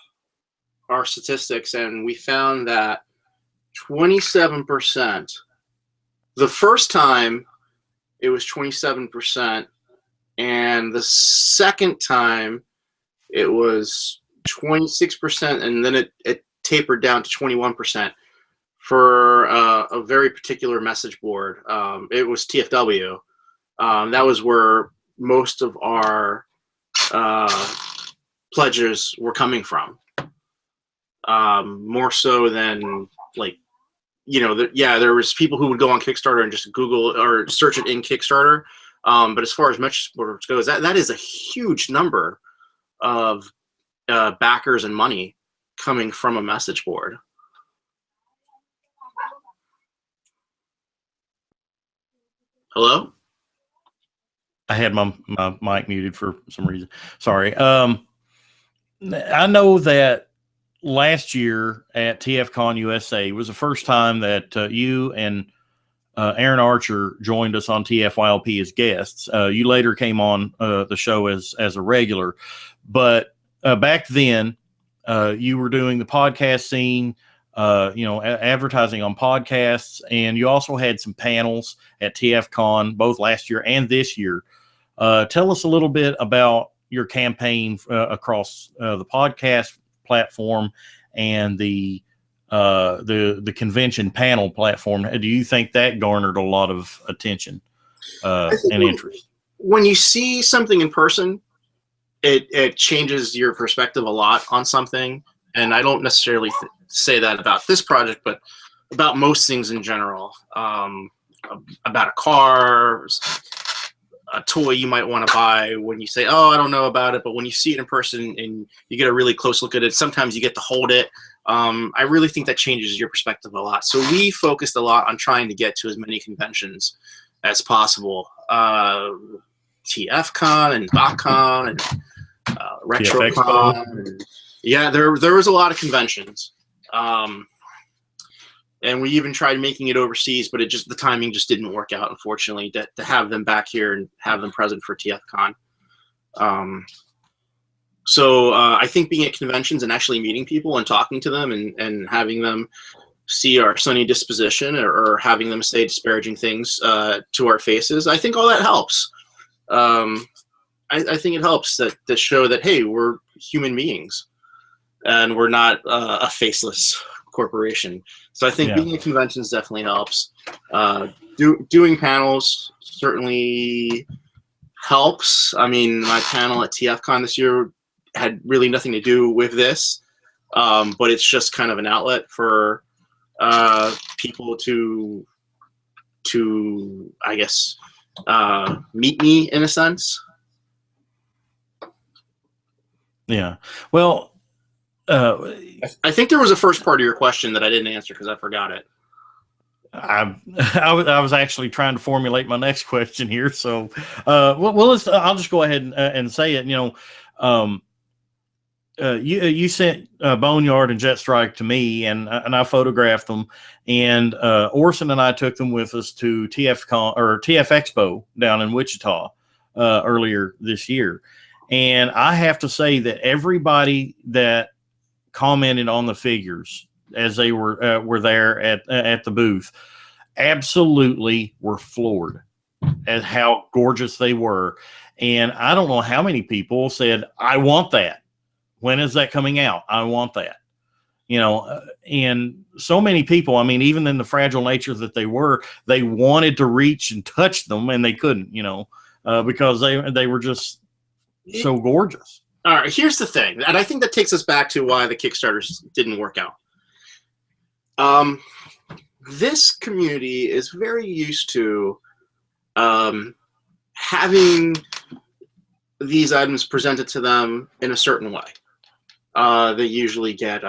statistics, and we found that 27%. The first time it was 27%, and the second time it was 26%, and then it tapered down to 21% for a very particular message board. It was TFW. That was where most of our pledges were coming from. More so than there was people who would go on Kickstarter and just Google or search it in Kickstarter. But as far as message boards goes, that is a huge number of backers and money coming from a message board. Hello? I had my mic muted for some reason. Sorry. I know that last year at TFCon USA was the first time that you and Aaron Archer joined us on TFYLP as guests. You later came on the show as a regular, but back then you were doing the podcast scene, advertising on podcasts, and you also had some panels at TFCon both last year and this year. Tell us a little bit about your campaign across the podcast platform and the convention panel platform. Do you think that garnered a lot of attention and interest? When you see something in person, it changes your perspective a lot on something. And I don't necessarily say that about this project, but about most things in general. About a car, a toy you might want to buy. When you say, oh, I don't know about it, but when you see it in person and you get a really close look at it, sometimes you get to hold it. I really think that changes your perspective a lot. So we focused a lot on trying to get to as many conventions as possible. TFCon and BotCon and RetroCon. Yeah, there was a lot of conventions. And we even tried making it overseas, but the timing just didn't work out, unfortunately, to have them back here and have them present for TFCon. So I think being at conventions and actually meeting people and talking to them and having them see our sunny disposition or having them say disparaging things to our faces, I think all that helps. I think it helps to show that, hey, we're human beings and we're not a faceless corporation. So I think being at conventions definitely helps. Doing panels certainly helps. I mean, my panel at TFCon this year had really nothing to do with this, but it's just kind of an outlet for people to I guess meet me in a sense. Yeah. Well, I think there was a first part of your question that I didn't answer because I forgot it. I was actually trying to formulate my next question here. So, I'll just go ahead and say it. You sent Boneyard and Jet Strike to me, and I photographed them. And Orson and I took them with us to TFCon or TF Expo down in Wichita earlier this year. And I have to say that everybody that commented on the figures as they were there at the booth absolutely were floored at how gorgeous they were. And I don't know how many people said, I want that. When is that coming out? I want that. And so many people, I mean, even in the fragile nature that they wanted to reach and touch them and they couldn't, because they were just so gorgeous. All right, here's the thing, and I think that takes us back to why the Kickstarters didn't work out. This community is very used to having these items presented to them in a certain way. They usually get,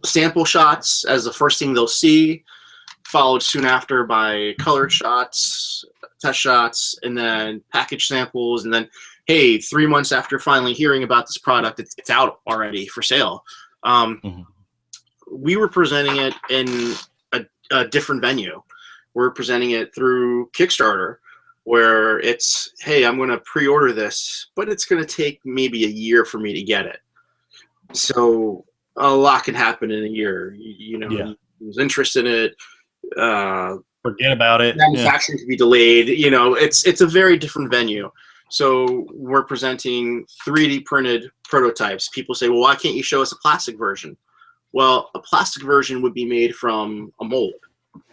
sample shots as the first thing they'll see, followed soon after by colored shots, test shots, and then package samples, and then hey, 3 months after finally hearing about this product, it's out already for sale. We were presenting it in a different venue. We're presenting it through Kickstarter, where it's, hey, I'm going to pre-order this, but it's going to take maybe a year for me to get it. So a lot can happen in a year. You know, there's interest in it. Forget about it. Manufacturing could be delayed. You know, it's a very different venue. So we're presenting 3D printed prototypes. People say, well, why can't you show us a plastic version? Well, a plastic version would be made from a mold.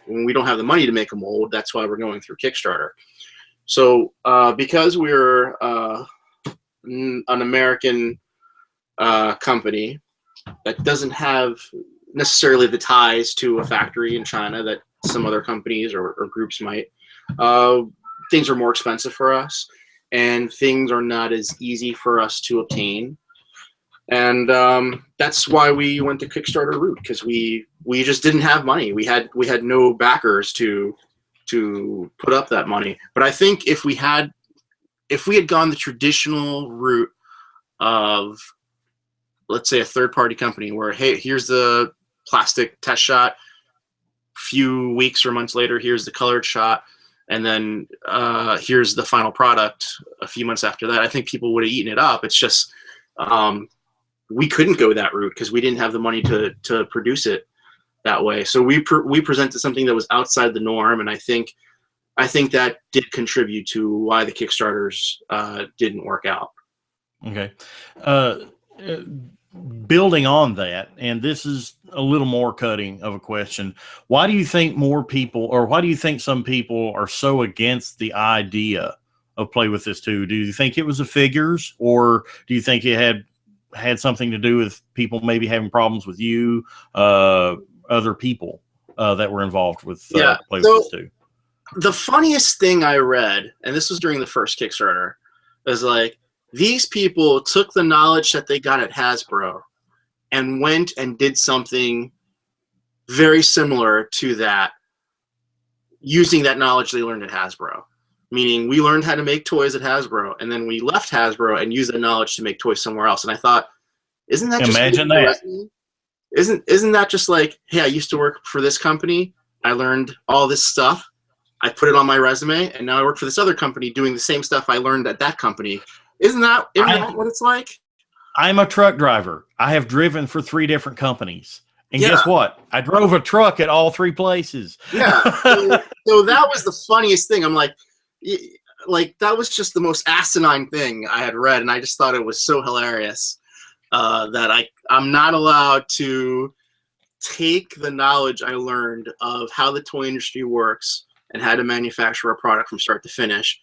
When we don't have the money to make a mold, that's why we're going through Kickstarter. So because we're an American company that doesn't have necessarily the ties to a factory in China that some other companies or groups might, things are more expensive for us, and things are not as easy for us to obtain. And that's why we went the Kickstarter route, because we just didn't have money. We had no backers to put up that money. But I think if we had gone the traditional route of, let's say, a third-party company where, hey, here's the plastic test shot, few weeks or months later, here's the colored shot, and then here's the final product a few months after that, I think people would have eaten it up. It's just we couldn't go that route because we didn't have the money to produce it that way. So we presented something that was outside the norm, and I think that did contribute to why the Kickstarters didn't work out. Okay. Building on that, and this is a little more cutting of a question, why do you think more people, or why do you think some people are so against the idea of Play With This Too? Do you think it was the figures, or do you think it had something to do with people maybe having problems with you, other people that were involved with Play With This Too? The funniest thing I read, and this was during the first Kickstarter, was like, these people took the knowledge that they got at Hasbro and went and did something very similar to that, using that knowledge they learned at Hasbro. Meaning, we learned how to make toys at Hasbro, and then we left Hasbro and used that knowledge to make toys somewhere else. And I thought, isn't that just imagine that? Isn't that just like, hey, I used to work for this company, I learned all this stuff, I put it on my resume, and now I work for this other company doing the same stuff I learned at that company. Isn't that what it's like? I'm a truck driver. I have driven for 3 different companies. And guess what? I drove a truck at all 3 places. Yeah. So that was the funniest thing. I'm like, that was just the most asinine thing I had read, and I just thought it was so hilarious that I'm not allowed to take the knowledge I learned of how the toy industry works and how to manufacture a product from start to finish,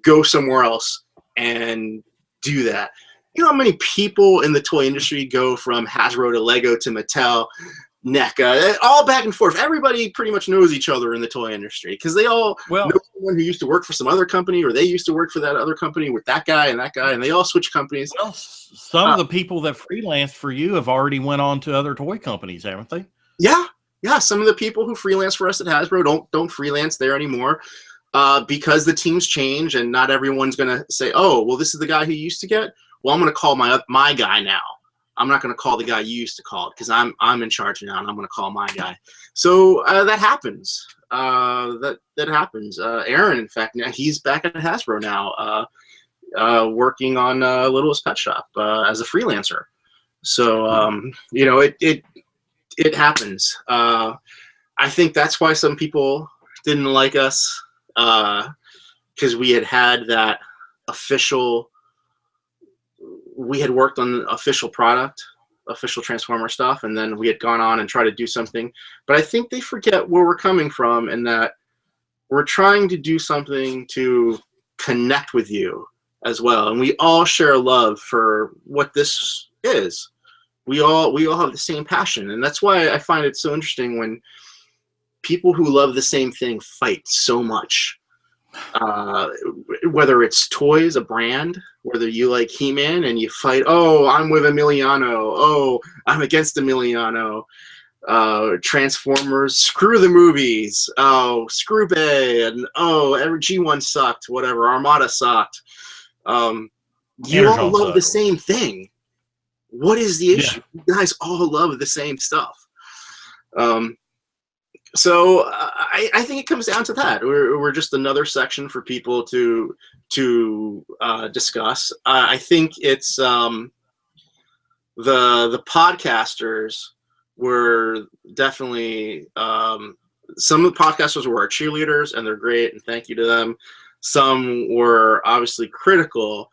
go somewhere else and do that. You know how many people in the toy industry go from Hasbro to Lego to Mattel, NECA, all back and forth. Everybody pretty much knows each other in the toy industry because they all know someone who used to work for some other company, or they used to work for that other company with that guy, and they all switch companies. Well, some of the people that freelanced for you have already went on to other toy companies, haven't they? Yeah. Some of the people who freelance for us at Hasbro don't freelance there anymore. Because the teams change, and not everyone's going to say, oh, well, this is the guy who you used to get. Well, I'm going to call my guy now. I'm not going to call the guy you used to call because I'm in charge now, and I'm going to call my guy. So that happens. That happens. Aaron, in fact, he's back at Hasbro now, working on Littlest Pet Shop as a freelancer. So it happens. I think that's why some people didn't like us. Because we had that official, we had worked on official product, official Transformer stuff, and then we had gone on and tried to do something. But I think they forget where we're coming from, and that we're trying to do something to connect with you as well. And we all share love for what this is. We all have the same passion, and that's why I find it so interesting when people who love the same thing fight so much. Whether it's toys, a brand, whether you like He-Man and you fight, oh, I'm with Emiliano, oh, I'm against Emiliano. Transformers, screw the movies, oh, screw Bay, and oh, every G1 sucked, whatever, Armada sucked. You all love the same thing. What is the issue? You guys all love the same stuff. So I think it comes down to that. We're just another section for people to discuss. I think it's the podcasters were definitely some of the podcasters were our cheerleaders, and they're great, and thank you to them. Some were obviously critical,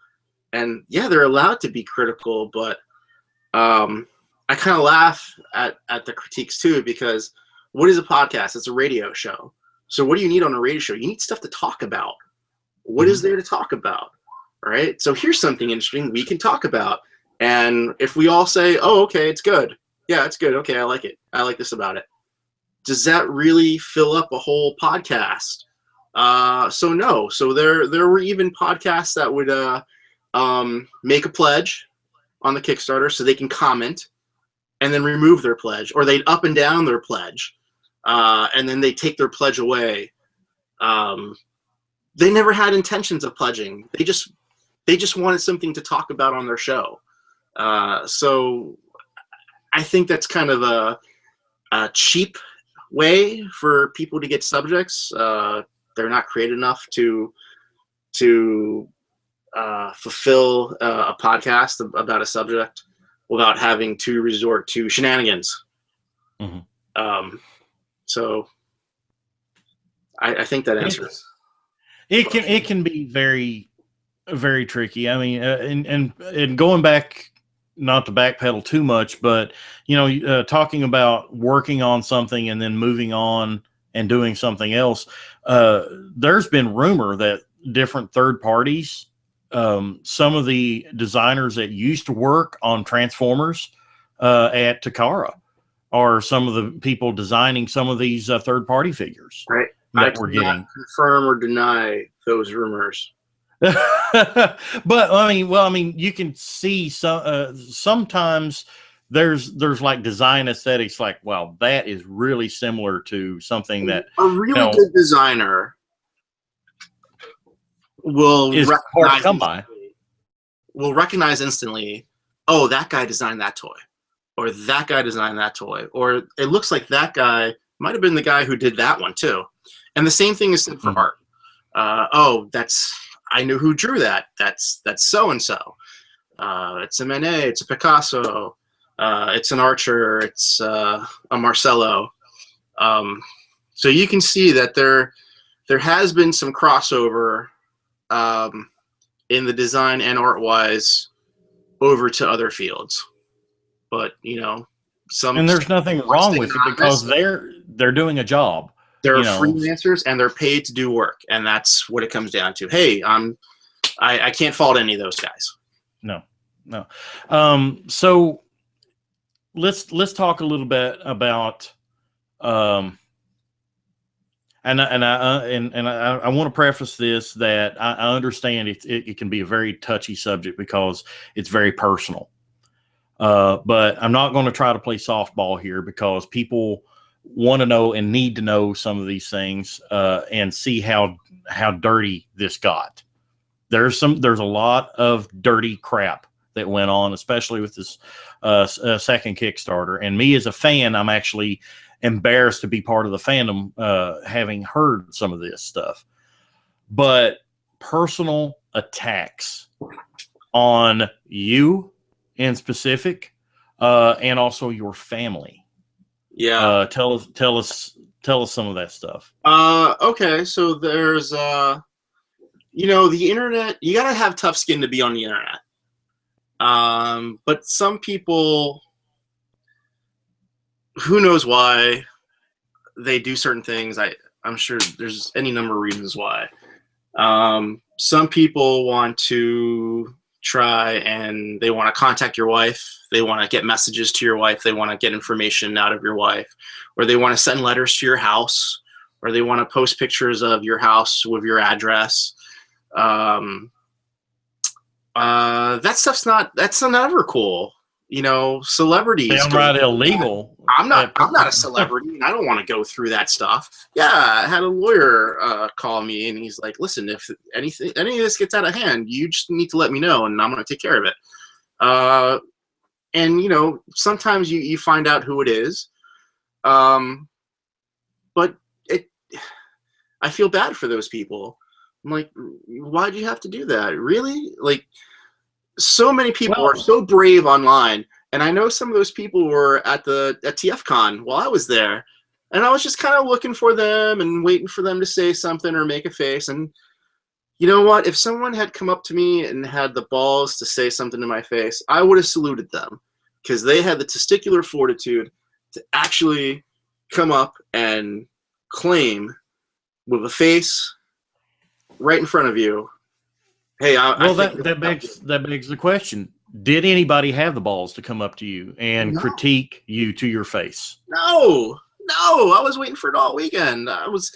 and yeah, they're allowed to be critical, but I kind of laugh at the critiques too, because what is a podcast? It's a radio show. So what do you need on a radio show? You need stuff to talk about. What is there to talk about? All right. So here's something interesting we can talk about. And if we all say, oh, okay, it's good. Yeah, it's good. Okay, I like it. I like this about it. Does that really fill up a whole podcast? So no. So there were even podcasts that would make a pledge on the Kickstarter so they can comment and then remove their pledge, or they'd up and down their pledge, and then they take their pledge away. They never had intentions of pledging. They just wanted something to talk about on their show. So I think that's kind of a cheap way for people to get subjects. They're not creative enough to fulfill a podcast about a subject without having to resort to shenanigans. So I think that answers. It can be very, very tricky. I mean, and going back, not to backpedal too much, but talking about working on something and then moving on and doing something else. There's been rumor that different third parties, some of the designers that used to work on Transformers at Takara are some of the people designing some of these third-party figures. Right. That we're getting. Confirm or deny those rumors. But I mean, you can see sometimes there's like design aesthetics, like, wow, that is really similar to something that a really good designer will recognize instantly. Oh, that guy designed that toy, or that guy designed that toy, or it looks like that guy might have been the guy who did that one too. And the same thing is said for art. I knew who drew that. That's so and so. It's a Manet. It's a Picasso. It's an Archer. It's a Marcello. So you can see that there has been some crossover in the design and art wise over to other fields. But and there's nothing wrong with it because they're doing a job. They're freelancers and they're paid to do work, and that's what it comes down to. Hey, I can't fault any of those guys. No. So let's talk a little bit about and I want to preface this that I understand it can be a very touchy subject because it's very personal. But I'm not going to try to play softball here because people want to know and need to know some of these things and see how dirty this got. There's a lot of dirty crap that went on, especially with this second Kickstarter. And me as a fan, I'm actually embarrassed to be part of the fandom, having heard some of this stuff. But personal attacks on you in specific, and also your family. Yeah. Tell us some of that stuff. Okay. So there's, the internet, you got to have tough skin to be on the internet. But some people, who knows why they do certain things. I'm sure there's any number of reasons why. Some people want to try and they want to contact your wife. They want to get messages to your wife. They want to get information out of your wife, or they want to send letters to your house, or they want to post pictures of your house with your address. That stuff's that's not ever cool. Celebrities. Downright illegal. I'm not a celebrity, and I don't want to go through that stuff. Yeah, I had a lawyer call me, and he's like, "Listen, if any of this gets out of hand, you just need to let me know, and I'm going to take care of it." And sometimes you find out who it is, but I feel bad for those people. I'm like, why'd you have to do that? Really? Like, so many people are so brave online. And I know some of those people were at TFCon while I was there. And I was just kind of looking for them and waiting for them to say something or make a face. And you know what? If someone had come up to me and had the balls to say something to my face, I would have saluted them, because they had the testicular fortitude to actually come up and claim with a face right in front of you, hey, that begs the question: did anybody have the balls to come up to you and critique you to your face? No. I was waiting for it all weekend. I was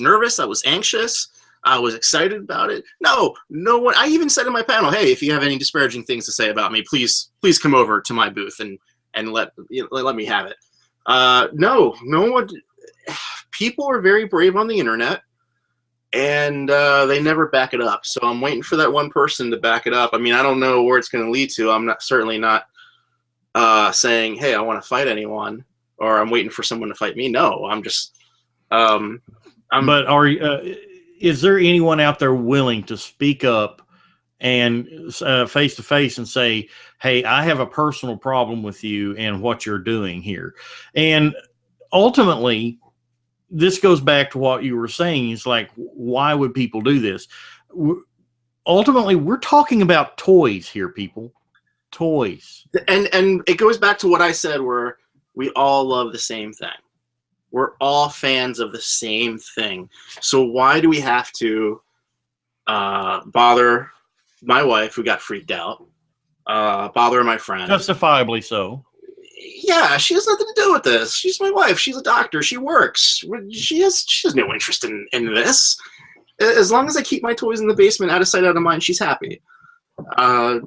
nervous. I was anxious. I was excited about it. No one. I even said in my panel, hey, if you have any disparaging things to say about me, please come over to my booth and let me have it. No one. People are very brave on the internet, and they never back it up. So I'm waiting for that one person to back it up. I mean, I don't know where it's going to lead to. I'm certainly not saying, hey, I want to fight anyone, or I'm waiting for someone to fight me. No, I'm just. But is there anyone out there willing to speak up and face to face and say, hey, I have a personal problem with you and what you're doing here? And ultimately, this goes back to what you were saying. It's like, why would people do this? Ultimately, we're talking about toys here, people. Toys. And it goes back to what I said, where we all love the same thing. We're all fans of the same thing. So why do we have to bother my wife, who got freaked out, bother my friend? Justifiably so. Yeah, she has nothing to do with this. She's my wife. She's a doctor. She works. She has no interest in this. As long as I keep my toys in the basement, out of sight, out of mind, she's happy. Why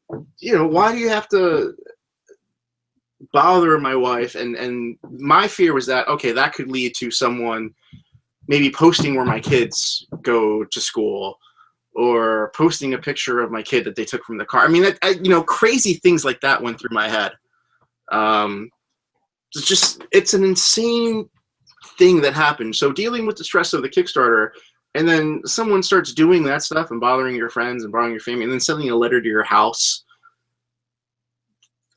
do you have to bother my wife? And my fear was that, okay, that could lead to someone maybe posting where my kids go to school, or posting a picture of my kid that they took from the car. I mean, crazy things like that went through my head. It's an insane thing that happened. So dealing with the stress of the Kickstarter, and then someone starts doing that stuff and bothering your friends and bothering your family, and then sending a letter to your house,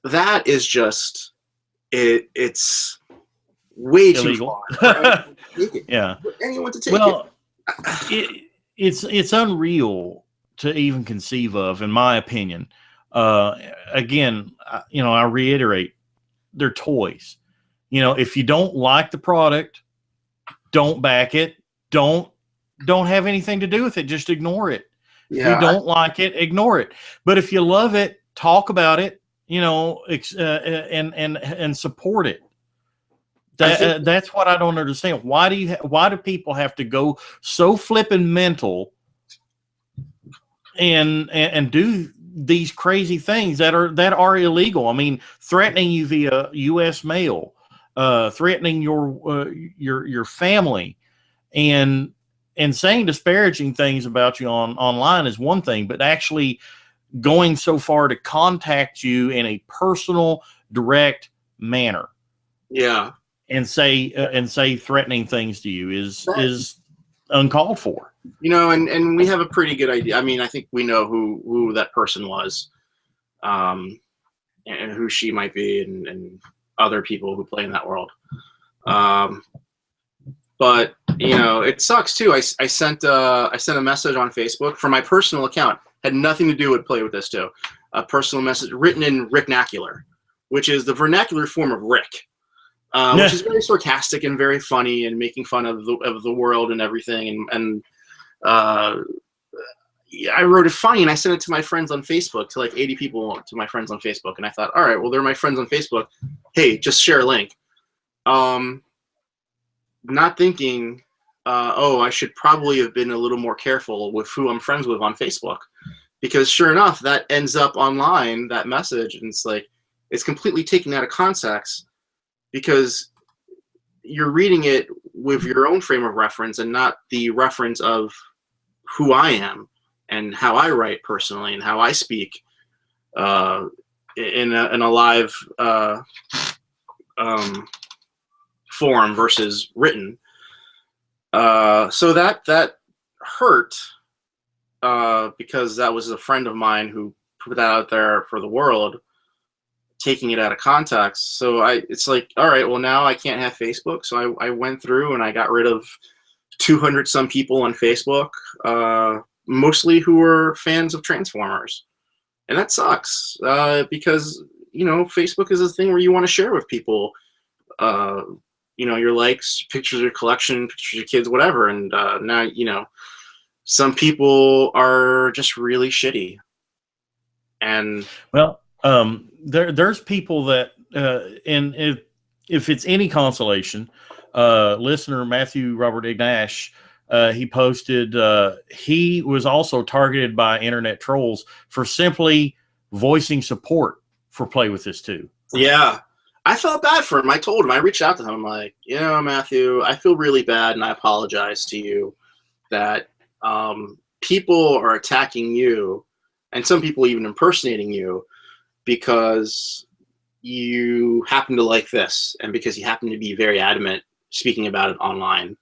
that is just it's way illegal. Too far. Right? Yeah. Anyone to take it. It's unreal to even conceive of, in my opinion. Again, I reiterate, they're toys. If you don't like the product, don't back it. Don't have anything to do with it. Just ignore it. Yeah. If you don't like it, ignore it. But if you love it, talk about it, and support it. That's what I don't understand. Why do people have to go so flippin' mental and do these crazy things that are illegal? I mean, threatening you via U.S. mail, threatening your family, and saying disparaging things about you online is one thing, but actually going so far to contact you in a personal, direct manner, and say threatening things to you is uncalled for. And we have a pretty good idea. I mean, I think we know who that person was, and who she might be, and other people who play in that world. But it sucks too. I sent a message on Facebook from my personal account. Had nothing to do with Play With This too. A personal message written in Ricknacular, which is the vernacular form of Rick, which is very sarcastic and very funny and making fun of the world and everything. And I wrote it funny, and I sent it to my friends on Facebook, to like 80 people, to my friends on Facebook. And I thought, all right, well, they're my friends on Facebook. Hey, just share a link. Not thinking, I should probably have been a little more careful with who I'm friends with on Facebook, because sure enough, that ends up online, that message, and it's like, it's completely taken out of context. because you're reading it with your own frame of reference and not the reference of who I am and how I write personally and how I speak in a live form versus written. So that hurt because that was a friend of mine who put that out there for the world, taking it out of context. So it's like, all right, well, now I can't have Facebook. So I went through and I got rid of 200 some people on Facebook, mostly who were fans of Transformers. And that sucks because, you know, Facebook is a thing where you want to share with people, you know, your likes, pictures of your collection, pictures of your kids, whatever. And now, you know, some people are just really shitty. And well, there's people that, and if it's any consolation, listener Matthew Robert Ignash, he posted, he was also targeted by internet trolls for simply voicing support for Play With This Too. Yeah, I felt bad for him. I told him, I reached out to him. I'm like, you know, Matthew, I feel really bad, and I apologize to you that people are attacking you, and some people even impersonating you, because you happen to like this and because you happen to be very adamant speaking about it online.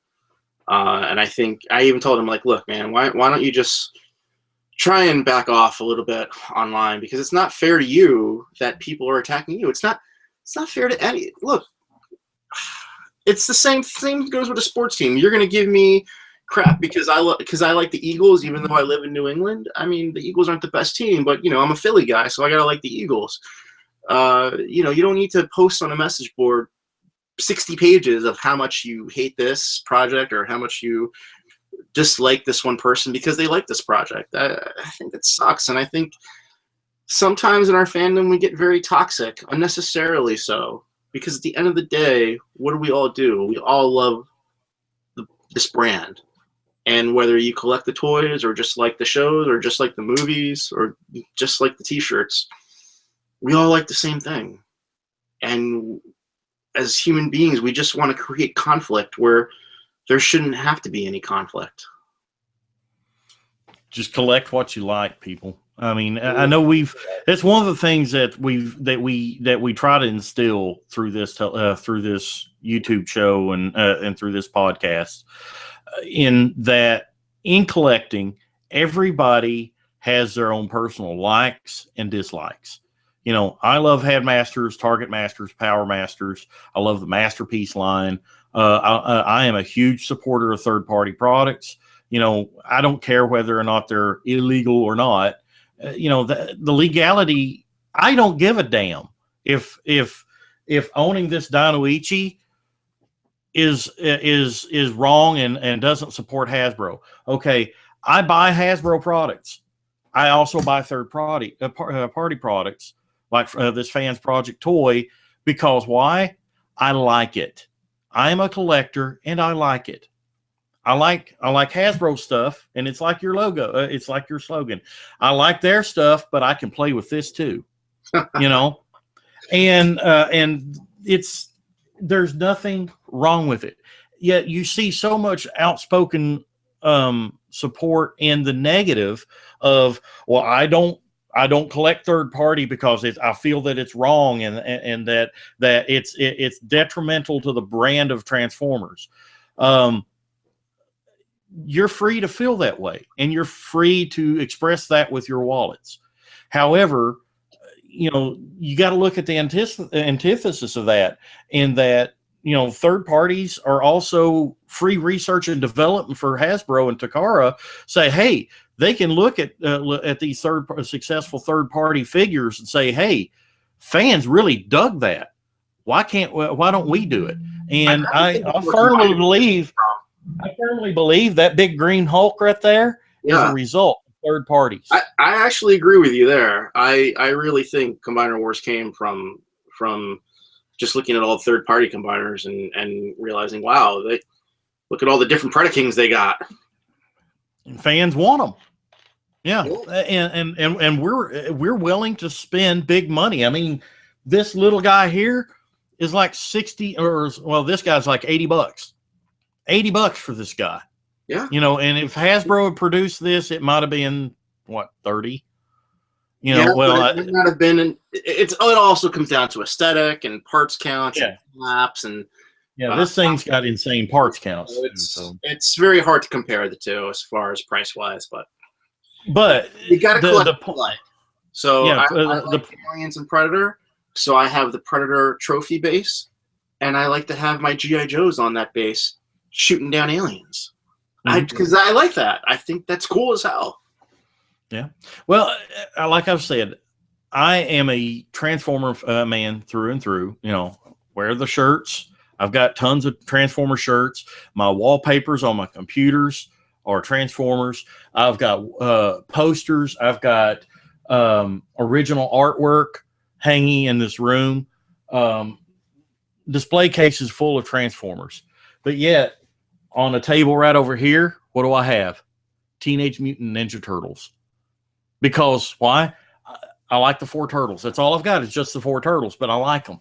And I think I even told him, like, look, man, why don't you just try and back off a little bit online, because it's not fair to you that people are attacking you. It's not fair to any. Look, it's the same goes with a sports team. You're going to give me crap because I like the Eagles, even though I live in New England. I mean, the Eagles aren't the best team, but, you know, I'm a Philly guy, so I gotta like the Eagles. You know, you don't need to post on a message board 60 pages of how much you hate this project or how much you dislike this one person because they like this project. I think that sucks, and I think sometimes in our fandom we get very toxic, unnecessarily so, because at the end of the day, what do? We all love this brand. And whether you collect the toys or just like the shows or just like the movies or just like the t-shirts, we all like the same thing. And as human beings, we just want to create conflict where there shouldn't have to be any conflict. Just collect what you like, people. I mean, I know it's one of the things that we try to instill through this YouTube show and through this podcast, in that in collecting, everybody has their own personal likes and dislikes. You know, I love Headmasters, Target Masters, Power Masters. I love the Masterpiece line. I am a huge supporter of third-party products. You know, I don't care whether or not they're illegal or not. You know, the legality, I don't give a damn if owning this Dinoichi is wrong and doesn't support Hasbro. Okay, I buy Hasbro products. I also buy third party products like this Fans Project toy, because why? I like it. I am a collector and I like it. I like Hasbro stuff, and it's like your logo. It's like your slogan. I like their stuff, but I can play with this too. You know, and there's nothing wrong with it. Yet you see so much outspoken support in the negative of, well, I don't collect third party because I feel that it's wrong and that it's detrimental to the brand of Transformers. You're free to feel that way, and you're free to express that with your wallets. However, you know, you got to look at the antithesis of that, in that, you know, third parties are also free research and development for Hasbro and Takara. Say, hey, they can look at these successful third party figures and say, hey, fans really dug that. Why don't we do it? And I firmly believe that big green Hulk right there is a result of third parties. I actually agree with you there. I really think Combiner Wars came from just looking at all the third party combiners and realizing, wow, they look at all the different Predakings they got. And fans want them. Yeah. And we're willing to spend big money. I mean, this little guy here, is like 60 or, well, this guy's like $80. $80 for this guy. Yeah. You know, and if Hasbro had produced this, it might have been what, 30? You know, yeah, well, it might have been. It also comes down to aesthetic and parts counts, yeah, and laps, and yeah. This thing's got insane parts counts. It's very hard to compare the two as far as price wise, but you got to collect the like. So yeah, I like Aliens and Predator, so I have the Predator trophy base, and I like to have my GI Joes on that base shooting down aliens. Because I like that. I think that's cool as hell. Yeah. Well, like I've said, I am a Transformer man through and through. You know, wear the shirts. I've got tons of Transformer shirts. My wallpapers on my computers are Transformers. I've got posters. I've got original artwork hanging in this room. Display cases full of Transformers. But yet, on a table right over here, what do I have? Teenage Mutant Ninja Turtles. Because why? I like the 4 turtles. That's all I've got is just the 4 turtles, but I like them.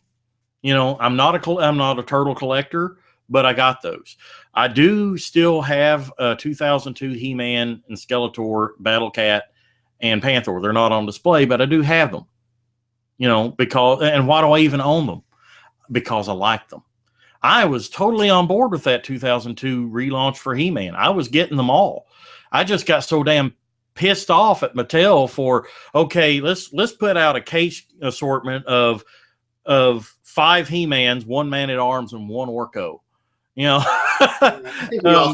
You know, I'm not a turtle collector, but I got those. I do still have a 2002 He-Man and Skeletor, Battle Cat, and Panther. They're not on display, but I do have them. You know, because, and why do I even own them? Because I like them. I was totally on board with that 2002 relaunch for He-Man. I was getting them all. I just got so damn pissed off at Mattel for, okay, let's put out a case assortment of 5 He-Mans, 1 Man-at-Arms, and 1 Orko. You know,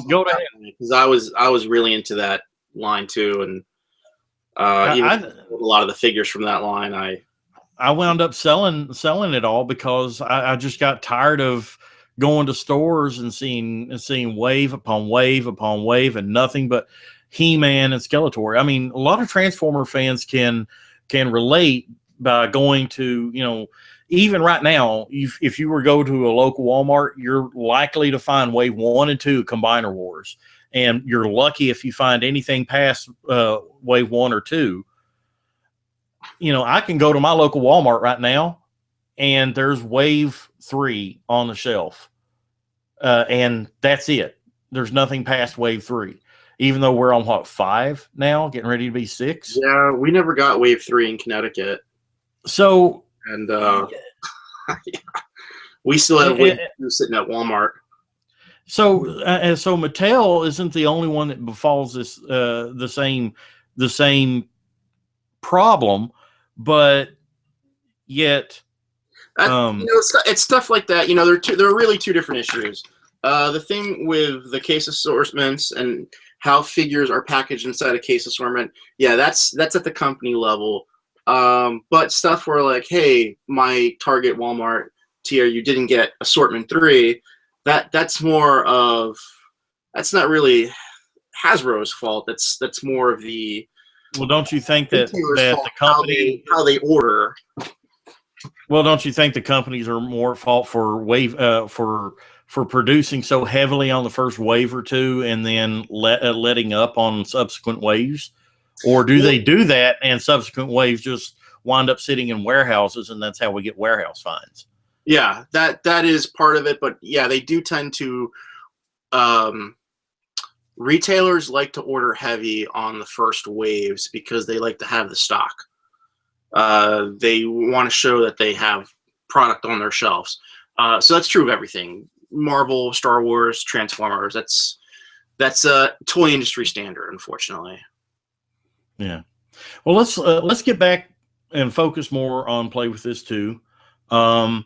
go ahead, because I was really into that line too, and a lot of the figures from that line, I wound up selling it all because I just got tired of going to stores and seeing wave upon wave upon wave and nothing but He-Man and Skeletor. I mean, a lot of Transformer fans can relate by going to, you know, even right now, if you were to go to a local Walmart, you're likely to find wave 1 and 2 Combiner Wars. And you're lucky if you find anything past wave 1 or 2. You know, I can go to my local Walmart right now and there's wave 3 on the shelf. And that's it. There's nothing past wave 3. Even though we're on, what, 5 now, getting ready to be 6? Yeah, we never got wave 3 in Connecticut. So, and we still have wave 2 sitting at Walmart. So Mattel isn't the only one that befalls this the same problem, but yet, you know, it's stuff like that. You know, there are really 2 different issues. The thing with the case assortments and how figures are packaged inside a case assortment, yeah, that's at the company level. But stuff where like, hey, my Target, Walmart tier, you didn't get assortment 3. That's more of, that's not really Hasbro's fault. That's more of the. Well, don't you think that the company how they order? Well, don't you think the companies are more at fault for for producing so heavily on the first wave or 2 and then letting up on subsequent waves? Or do they do that and subsequent waves just wind up sitting in warehouses and that's how we get warehouse fines? Yeah, that is part of it. But yeah, they do tend to, retailers like to order heavy on the first waves because they like to have the stock. They want to show that they have product on their shelves. So that's true of everything. Marvel, Star Wars, Transformers. That's a toy industry standard, unfortunately. Yeah. Well, let's get back and focus more on Play With This too. Bottom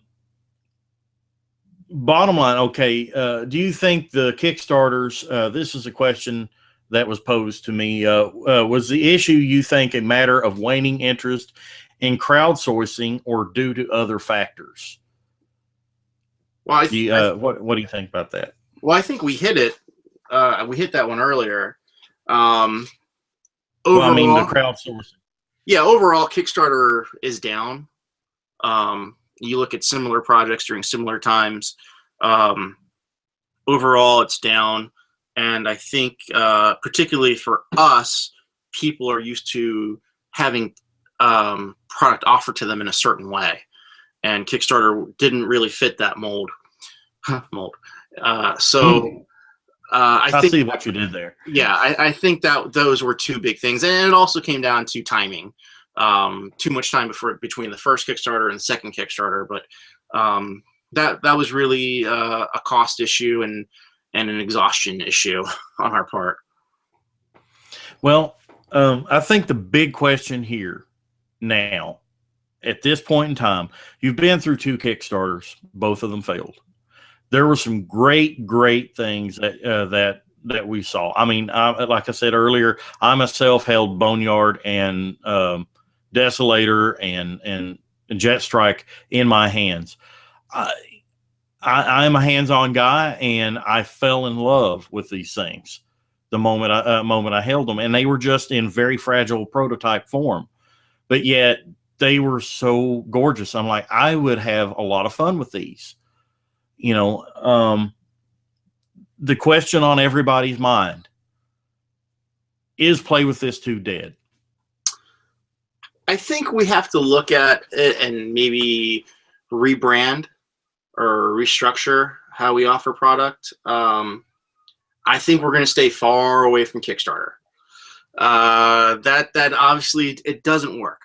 line, okay. Do you think the Kickstarters? This is a question that was posed to me. Was the issue, you think, a matter of waning interest in crowdsourcing or due to other factors? Well, what do you think about that? Well, I think we hit it. We hit that one earlier. Overall, well, I mean, the crowdsourcing. Yeah, overall, Kickstarter is down. You look at similar projects during similar times. Overall, it's down. And I think, particularly for us, people are used to having product offered to them in a certain way. and Kickstarter didn't really fit that mold. So I think, see what you did there. Yeah, I think that those were two big things, and it also came down to timing. Too much time between the first Kickstarter and the second Kickstarter, but that was really a cost issue and an exhaustion issue on our part. Well, I think the big question here now, at this point in time, you've been through 2 Kickstarters, both of them failed. There were some great things that we saw. I mean, like I said earlier, I myself held Boneyard and Desolator and Jet Strike in my hands. I'm a hands-on guy, and I fell in love with these things the moment I held them, and they were just in very fragile prototype form, but yet they were so gorgeous. I'm like, I would have a lot of fun with these. You know, the question on everybody's mind is, Play With This 2 dead? I think we have to look at it and maybe rebrand or restructure how we offer product. I think we're going to stay far away from Kickstarter. That obviously it doesn't work.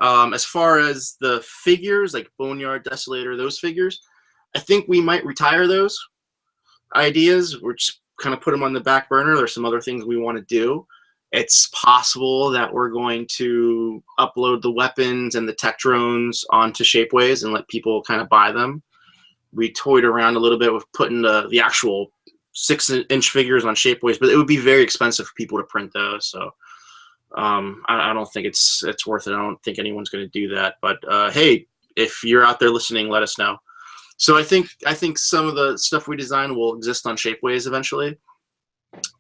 As far as the figures like Boneyard, Desolator, those figures, I think we might retire those ideas. We're just kind of put them on the back burner. There's some other things we want to do. It's possible that we're going to upload the weapons and the tech drones onto Shapeways and let people kind of buy them. We toyed around a little bit with putting the actual 6-inch figures on Shapeways, but it would be very expensive for people to print those. So I don't think it's worth it. I don't think anyone's going to do that. But hey, if you're out there listening, let us know. So I think some of the stuff we design will exist on Shapeways eventually.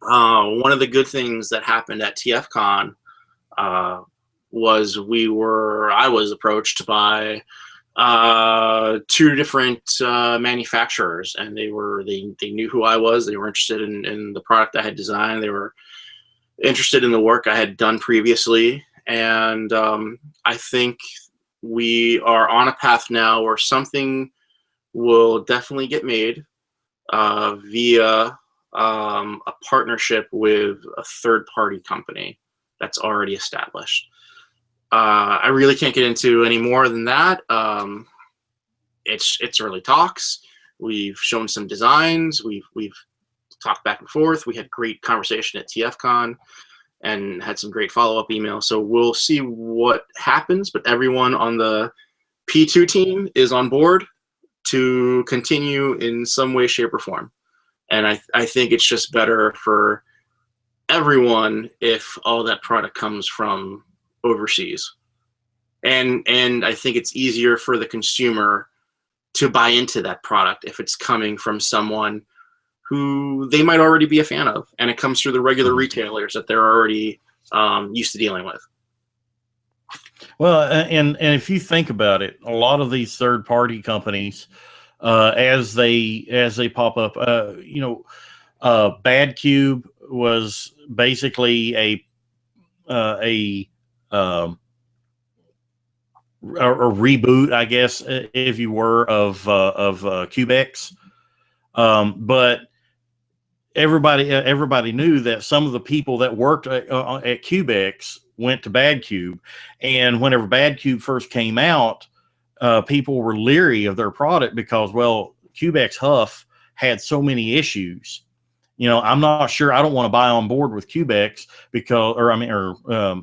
One of the good things that happened at TFCon was I was approached by 2 different manufacturers, and they knew who I was. They were interested in the product I had designed. They were interested in the work I had done previously, and I think we are on a path now where something will definitely get made via a partnership with a third-party company that's already established. I really can't get into any more than that. It's early talks. We've shown some designs. We've talked back and forth. We had great conversation at TFCon and had some great follow-up emails. So we'll see what happens, but everyone on the P2 team is on board to continue in some way, shape, or form. And I think it's just better for everyone if all that product comes from overseas. And I think it's easier for the consumer to buy into that product if it's coming from someone who they might already be a fan of, and it comes through the regular retailers that they're already used to dealing with. Well, and if you think about it, a lot of these third-party companies, as they pop up, Bad Cube was basically a reboot, I guess, if you were, of Cubex. But everybody knew that some of the people that worked at Cubex went to Bad Cube, and whenever Bad Cube first came out, people were leery of their product because, well, Cubex Huff had so many issues. I'm not sure. I don't want to buy on board with Cubex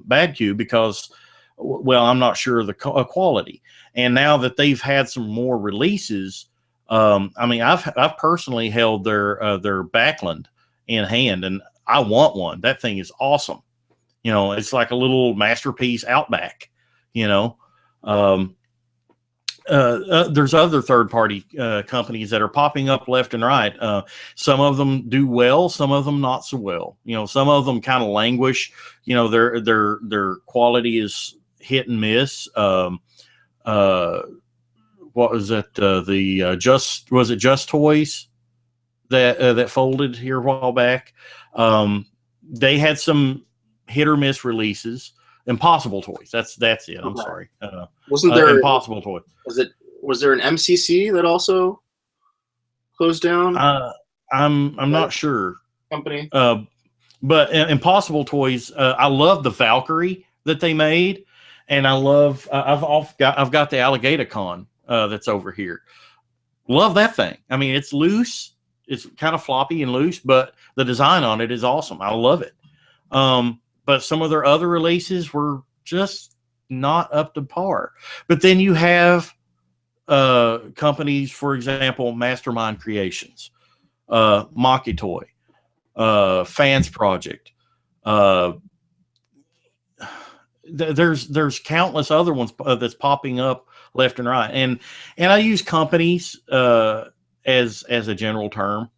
Bad Cube because, well, I'm not sure of the quality. And now that they've had some more releases, I've personally held their Backland in hand, and I want one. That thing is awesome. It's like a little masterpiece Outback. There's other third-party companies that are popping up left and right. Some of them do well, some of them not so well. Some of them kind of languish. Their quality is hit and miss. What was it? Was it Just Toys that folded here a while back? They had some hit or miss releases. Impossible Toys. That's it. I'm sorry. Wasn't there Impossible Toys? Was was there an MCC that also closed down? I'm not sure. Company. But Impossible Toys, I love the Valkyrie that they made, and I love I've got the Alligator Con that's over here. Love that thing. I mean, it's loose, it's kind of floppy and loose, but the design on it is awesome. I love it. But some of their other releases were just not up to par. But then you have companies, for example, Mastermind Creations, Maki Toy, Fans Project. There's countless other ones that's popping up left and right, and I use companies as a general term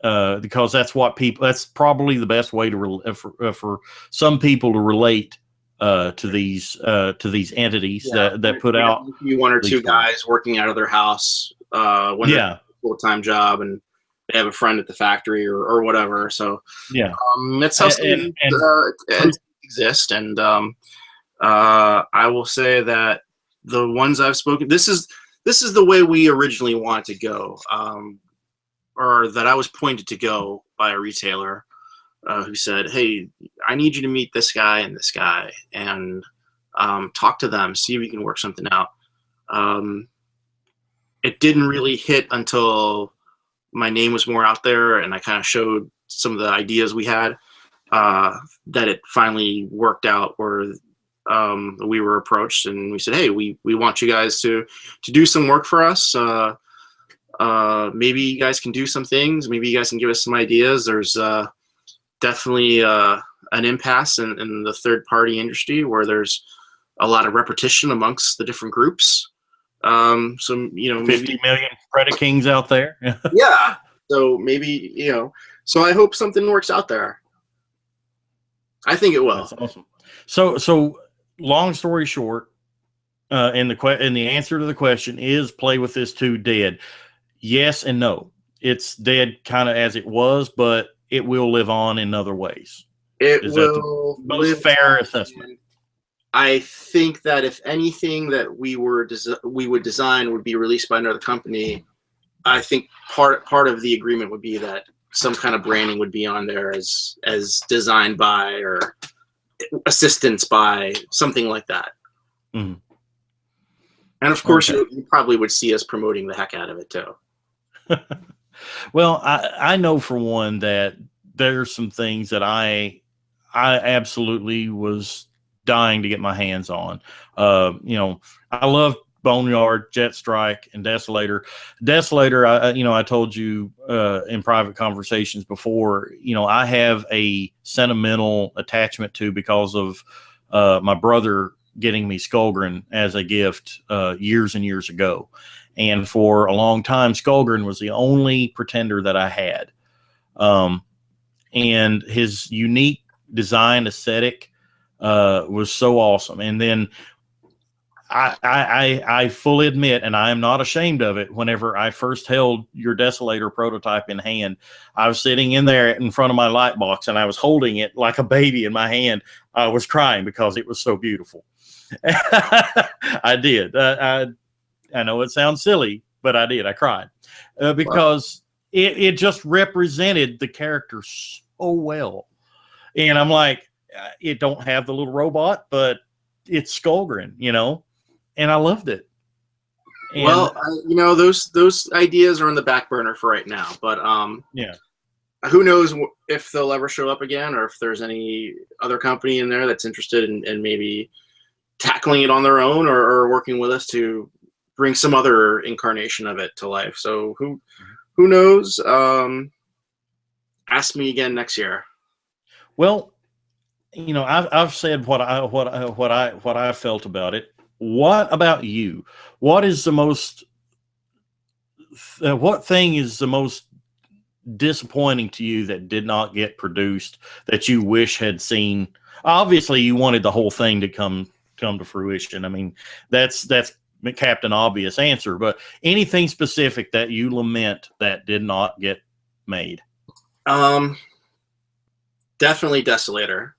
because that's probably the best way for some people to relate to these entities that put out one or two guys working out of their house when they're a full-time job, and they have a friend at the factory or whatever. So it's how something exist. And I will say that the ones I've spoken, this is the way we originally wanted to go, or that I was pointed to go by a retailer who said, "Hey, I need you to meet this guy and this guy, and talk to them, see if we can work something out." It didn't really hit until my name was more out there, and I kind of showed some of the ideas we had, that it finally worked out where we were approached and we said, "Hey, we want you guys to do some work for us. Maybe you guys can do some things. Maybe you guys can give us some ideas." There's definitely an impasse in the third-party industry where there's a lot of repetition amongst the different groups. So 50 million credit kings out there. Yeah. So maybe so I hope something works out there. I think it will. That's awesome. So long story short, and the answer to the question is, Play With This 2 dead? Yes and no. It's dead kind of as it was, but it will live on in other ways. Is that the most fair assessment? I think that if anything that we would design would be released by another company, I think part of the agreement would be that some kind of branding would be on there as designed by or assistance by, something like that. Mm-hmm. And of course, you probably would see us promoting the heck out of it too. Well, I know for one that there's some things that I absolutely was dying to get my hands on. I love Boneyard, Jet Strike, and Desolator. Desolator, I told you in private conversations before, I have a sentimental attachment to because of my brother getting me Skullgrin as a gift years and years ago. And for a long time, Skullgrin was the only Pretender that I had. And his unique design aesthetic was so awesome. And then I fully admit, and I am not ashamed of it, whenever I first held your Desolator prototype in hand, I was sitting in there in front of my light box and I was holding it like a baby in my hand. I was crying because it was so beautiful. I did. I know it sounds silly, but I did. I cried because it just represented the character so well. And I'm like, it don't have the little robot, but it's Skullgrin, and I loved it. And, those ideas are on the back burner for right now, but who knows if they'll ever show up again, or if there's any other company in there that's interested in maybe tackling it on their own, or working with us to bring some other incarnation of it to life. So who knows? Ask me again next year. Well, I've said what I felt about it. What about you? What is the most? What thing is the most disappointing to you that did not get produced that you wish had seen? Obviously, you wanted the whole thing to come to fruition. I mean, that's Captain Obvious answer. But anything specific that you lament that did not get made? Definitely Desolator.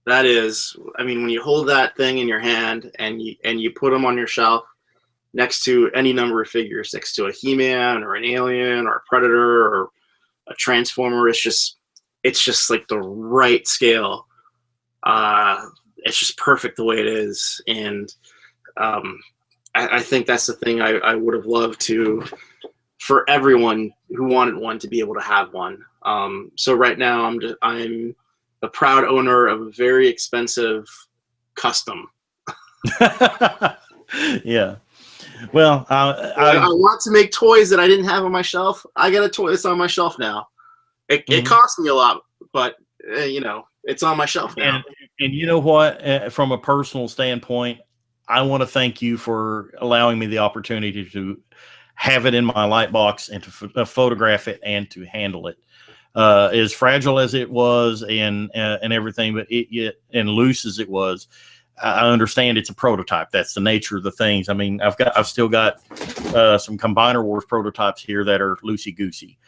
That is, when you hold that thing in your hand and you put them on your shelf, next to any number of figures, next to a He-Man or an Alien or a Predator or a Transformer. It's just like the right scale. It's just perfect the way it is. And I think that's the thing I would have loved for everyone who wanted one to be able to have one. So right now I'm a proud owner of a very expensive custom. Yeah. Well, I want to make toys that I didn't have on my shelf. I got a toy that's on my shelf now. It cost me a lot, but it's on my shelf now. And you know what? From a personal standpoint, I want to thank you for allowing me the opportunity to have it in my light box and to photograph it and to handle it. As fragile as it was and everything, but and loose as it was, I understand it's a prototype. That's the nature of the things. I mean, I've still got some Combiner Wars prototypes here that are loosey goosey,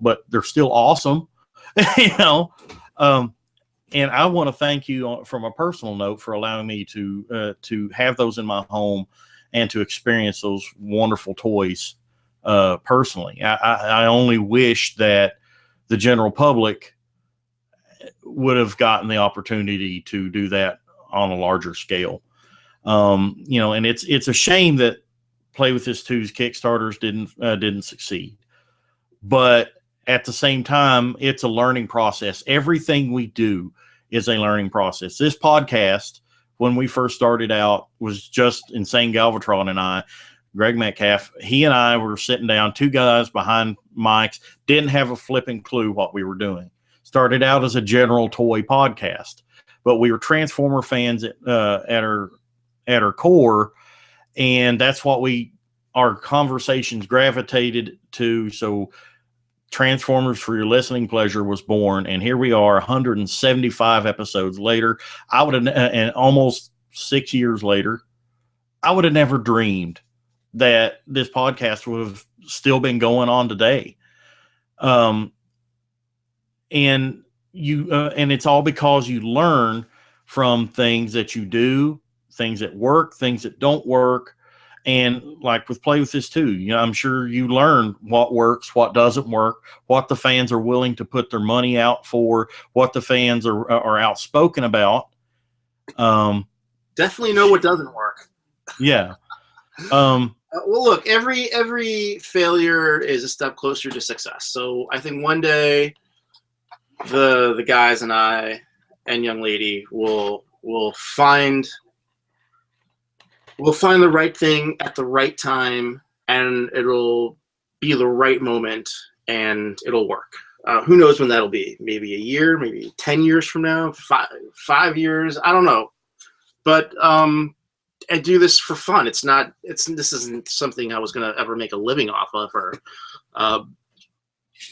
but they're still awesome, And I want to thank you from a personal note for allowing me to have those in my home and to experience those wonderful toys personally. I only wish that the general public would have gotten the opportunity to do that on a larger scale. And it's a shame that Play With This 2's Kickstarters didn't succeed. But at the same time, it's a learning process. Everything we do is a learning process. This podcast, when we first started out, was just Insane Galvatron and I, Greg Metcalf. He and I were sitting down, two guys behind mics, didn't have a flipping clue what we were doing. Started out as a general toy podcast, but we were Transformer fans at our core, and that's what our conversations gravitated to. So Transformers for Your Listening Pleasure was born, and here we are 175 episodes later. And almost 6 years later, I would have never dreamed that this podcast would have still been going on today. And it's all because you learn from things that you do, things that work, things that don't work. And like with Play With This too, I'm sure you learn what works, what doesn't work, what the fans are willing to put their money out for, what the fans are outspoken about. Definitely know what doesn't work. Yeah. Well, look, every failure is a step closer to success. So I think one day the guys and I and young lady will find the right thing at the right time, and it'll be the right moment, and it'll work. Who knows when that'll be? Maybe a year, maybe 10 years from now, 5 years. I don't know. But I do this for fun. This isn't something I was going to ever make a living off of or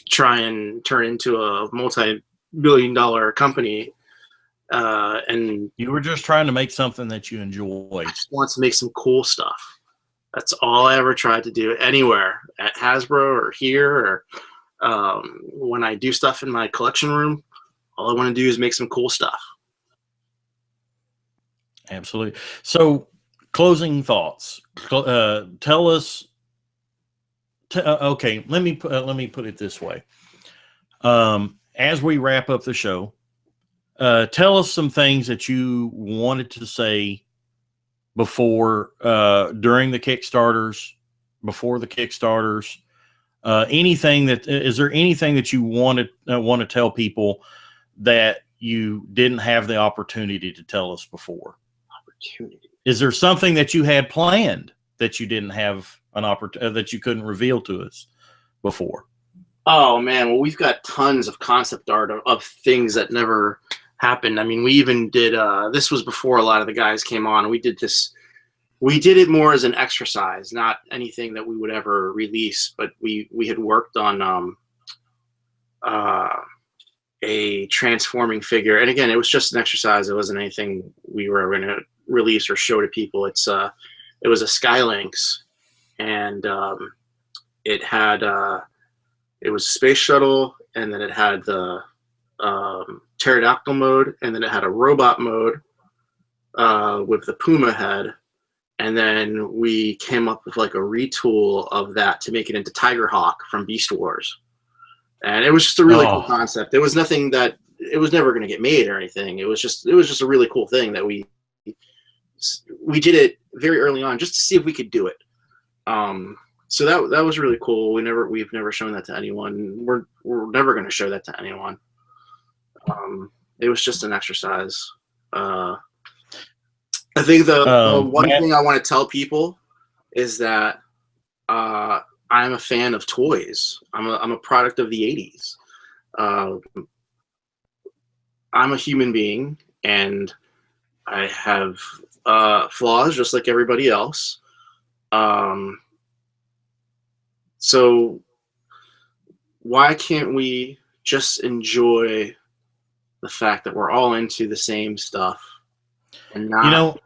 try and turn into a multi-billion-dollar company. And you were just trying to make something that you enjoy. I just want to make some cool stuff. That's all I ever tried to do anywhere, at Hasbro or here, or when I do stuff in my collection room. All I want to do is make some cool stuff. Absolutely. So, closing thoughts. Tell us. Okay, let me put it this way. As we wrap up the show, tell us some things that you wanted to say before, during the Kickstarters, before the Kickstarters. Is there anything that you want to tell people that you didn't have the opportunity to tell us before? Is there something that you had planned that you didn't have an opportunity, that you couldn't reveal to us before? Oh man, well, we've got tons of concept art of things that never happened. I mean, we even did, this was before a lot of the guys came on. We did it more as an exercise, not anything that we would ever release, but we had worked on a transforming figure. And again, it was just an exercise. It wasn't anything we were going to release or show to people. It was a Skylinks, and it was a space shuttle, and then it had the pterodactyl mode, and then it had a robot mode with the Puma head, And then we came up with like a retool of that to make it into Tigerhawk from Beast Wars. And it was just a really cool concept. It was nothing that it was never going to get made or anything. It was just a really cool thing that we did it very early on just to see if we could do it. So that was really cool. We've never shown that to anyone. We're never going to show that to anyone. It was just an exercise. I think the one thing I want to tell people is that I'm a fan of toys. I'm a product of the 80s. I'm a human being, and I have flaws just like everybody else. So why can't we just enjoy the fact that we're all into the same stuff and not...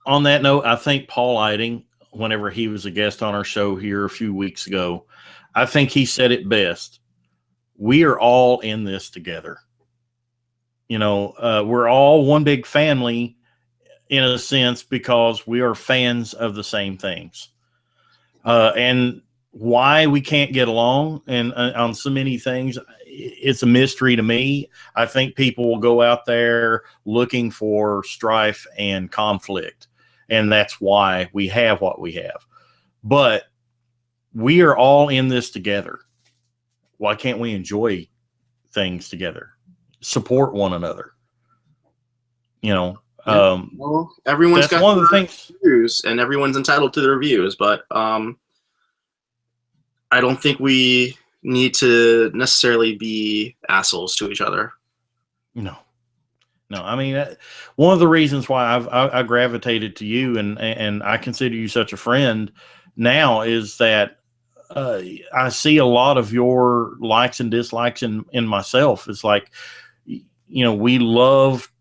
On that note, I think Paul Eiding, whenever he was a guest on our show here a few weeks ago, I think he said it best. We are all in this together. We're all one big family in a sense because we are fans of the same things. And why we can't get along and on so many things, it's a mystery to me. I think people will go out there looking for strife and conflict, and that's why we have what we have. But we are all in this together. Why can't we enjoy things together? Support one another. Well, everyone's got one of the things, views, and everyone's entitled to their views, but I don't think we need to necessarily be assholes to each other. No. I mean, one of the reasons why I gravitated to you and I consider you such a friend now is that I see a lot of your likes and dislikes in myself. It's like, we love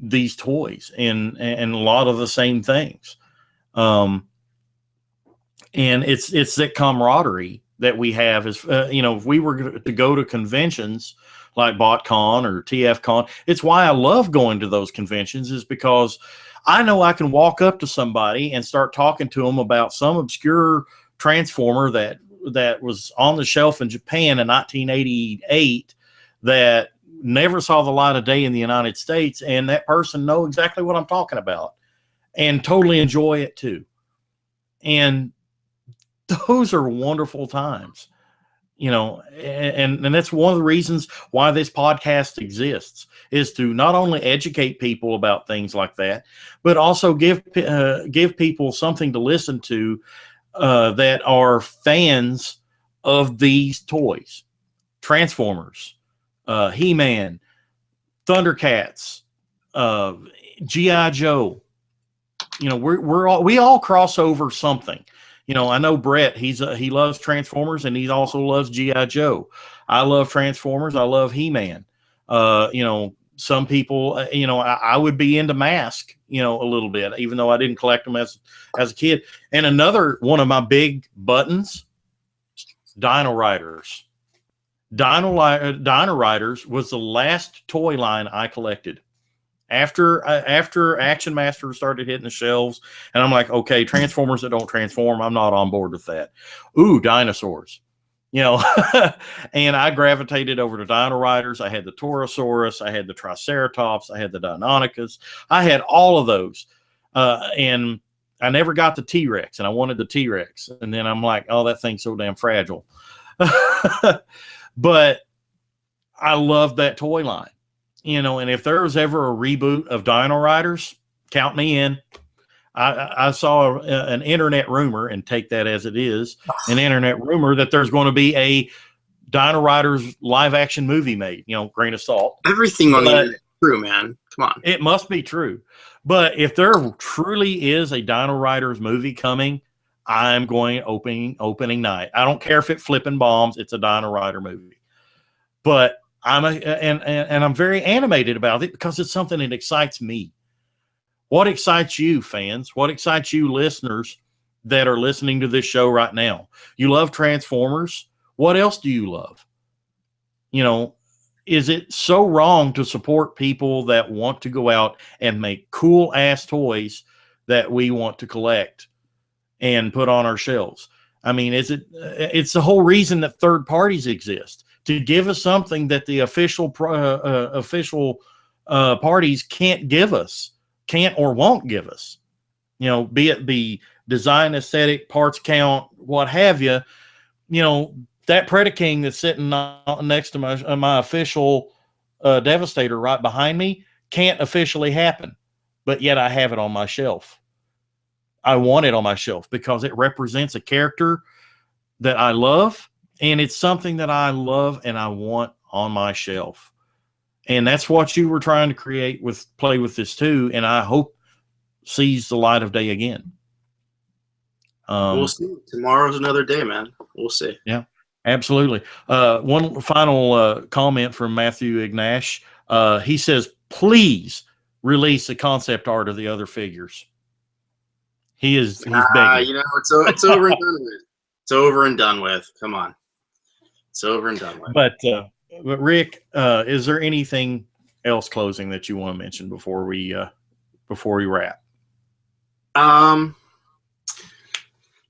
these toys and a lot of the same things. And it's that camaraderie that we have is, if we were to go to conventions like BotCon or TFCon, it's why I love going to those conventions, is because I know I can walk up to somebody and start talking to them about some obscure transformer that was on the shelf in Japan in 1988 that never saw the light of day in the United States, and that person know exactly what I'm talking about and totally enjoy it too. And those are wonderful times, and that's one of the reasons why this podcast exists, is to not only educate people about things like that, but also give people something to listen to that are fans of these toys, Transformers, He-Man, Thundercats, G.I. Joe. We all cross over something. I know Brett, he loves Transformers and he also loves G.I. Joe. I love Transformers. I love He-Man. Some people, I would be into Mask, a little bit, even though I didn't collect them as a kid. And another one of my big buttons, Dino Riders. Dino Riders was the last toy line I collected. After Action Master started hitting the shelves, and I'm like, okay, Transformers that don't transform, I'm not on board with that. Ooh, dinosaurs. And I gravitated over to Dino Riders. I had the Torosaurus, I had the Triceratops, I had the Deinonychus. I had all of those. And I never got the T-Rex, and I wanted the T-Rex. And then I'm like, oh, that thing's so damn fragile. But I loved that toy line. And if there was ever a reboot of Dino Riders, count me in. I saw an internet rumor, and take that as it is, an internet rumor that there's going to be a Dino Riders live action movie made. Grain of salt. Everything on the internet is true, man. Come on. It must be true. But if there truly is a Dino Riders movie coming, I'm going opening night. I don't care if it flipping bombs. It's a Dino Rider movie. But I'm very animated about it because it's something that excites me. What excites you, fans? What excites you, listeners that are listening to this show right now? You love Transformers. What else do you love? Is it so wrong to support people that want to go out and make cool ass toys that we want to collect and put on our shelves? I mean, it's the whole reason that third parties exist, to give us something that the official parties can't or won't give us. You know, be it the design, aesthetic, parts count, what have you. You know, that Predaking that's sitting next to my official Devastator right behind me can't officially happen, but yet I have it on my shelf. I want it on my shelf because it represents a character that I love, and it's something that I love and I want on my shelf. And that's what you were trying to create with Play With This too, and I hope sees the light of day again. We'll see. Tomorrow's another day, man. We'll see. Yeah, absolutely. One final comment from Matthew Ignash. He says, please release the concept art of the other figures. He's begging. You know, it's over and done with. It's over and done with. Come on. It's over and done with. But Rick, is there anything else closing that you want to mention before we wrap?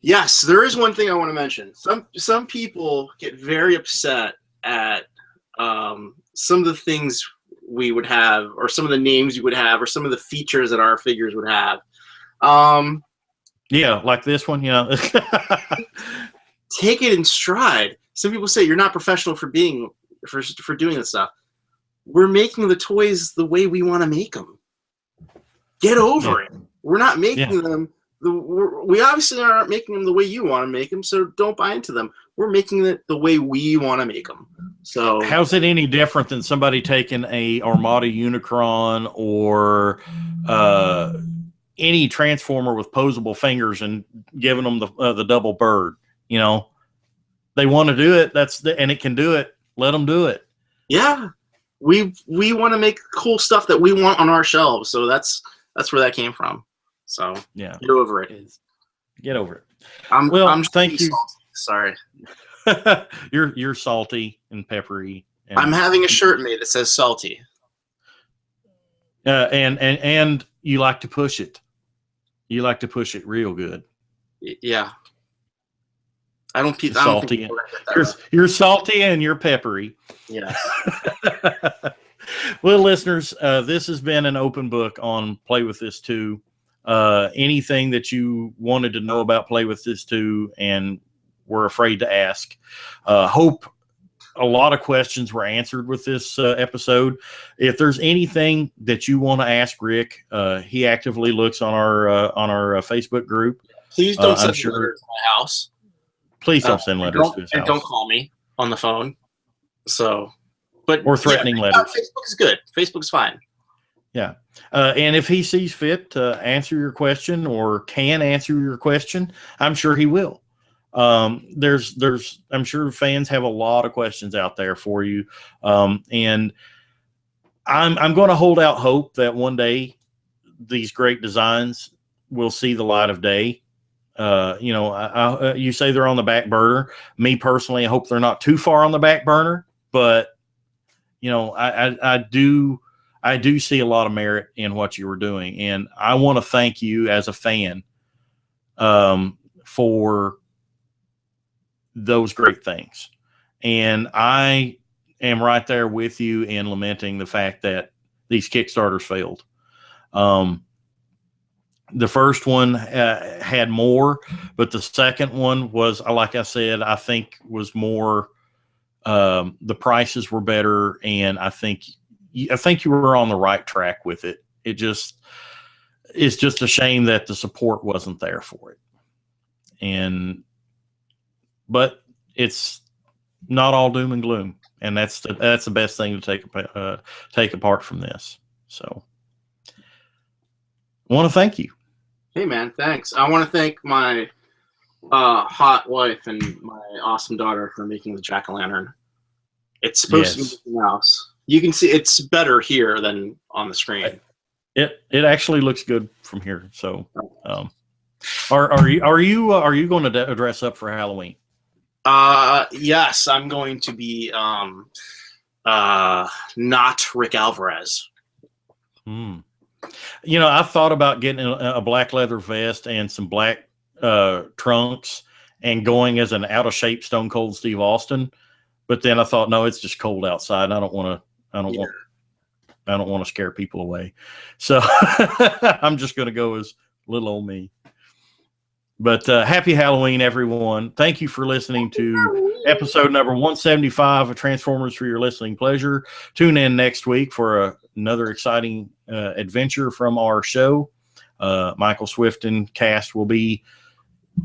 Yes, there is one thing I want to mention. Some people get very upset at some of the things we would have, or some of the names you would have, or some of the features that our figures would have. Yeah, like this one, you know. Take it in stride. Some people say you're not professional for doing this stuff. We're making the toys the way we want to make them. Get over it. We're not making them. We obviously aren't making them the way you want to make them, so don't buy into them. We're making it the way we want to make them. So how's it any different than somebody taking a Armada Unicron or any Transformer with posable fingers and giving them the double bird? You know, they want to do it. And it can do it. Let them do it. Yeah, we want to make cool stuff that we want on our shelves. So that's where that came from. So yeah, get over it. Get over it. I'm thank you. Salty. Sorry. You're salty and peppery. And, I'm having a shirt made that says salty. And you like to push it. You like to push it real good. Yeah. I don't salty. You're salty and you're peppery. Yeah. Well, listeners, this has been an open book on Play With This too. Anything that you wanted to know about Play With This too and were afraid to ask. Hope a lot of questions were answered with this episode. If there's anything that you want to ask Rick, he actively looks on our Facebook group. Please don't send letters to my house. Please don't send letters to his house. And don't call me on the phone. So, or threatening letters. Facebook is good. Facebook's fine. Yeah. And if he sees fit to answer your question or can answer your question, I'm sure he will. I'm sure fans have a lot of questions out there for you. And I'm going to hold out hope that one day these great designs will see the light of day. You say they're on the back burner. Me personally, I hope they're not too far on the back burner, but I do see a lot of merit in what you were doing. And I want to thank you as a fan, for those great things. And I am right there with you in lamenting the fact that these Kickstarters failed. The first one had more, but the second one was, like I said, I think was more, the prices were better. And I think you were on the right track with it. It's just a shame that the support wasn't there for it. But it's not all doom and gloom. And that's the best thing to take apart from this. So I want to thank you. Hey man, thanks. I want to thank my hot wife and my awesome daughter for making the jack-o'-lantern. It's supposed to be a mouse. You can see it's better here than on the screen. It actually looks good from here. So, are you going to dress up for Halloween? Yes, I'm going to be not Rick Alvarez. I thought about getting a black leather vest and some black trunks and going as an out of shape Stone Cold Steve Austin. But then I thought, no, it's just cold outside. And I don't want to scare people away. So I'm just going to go as little old me. But happy Halloween, everyone. Thank you for listening to episode number 175 of Transformers for your listening pleasure. Tune in next week for another exciting adventure from our show. Michael Swift and cast will be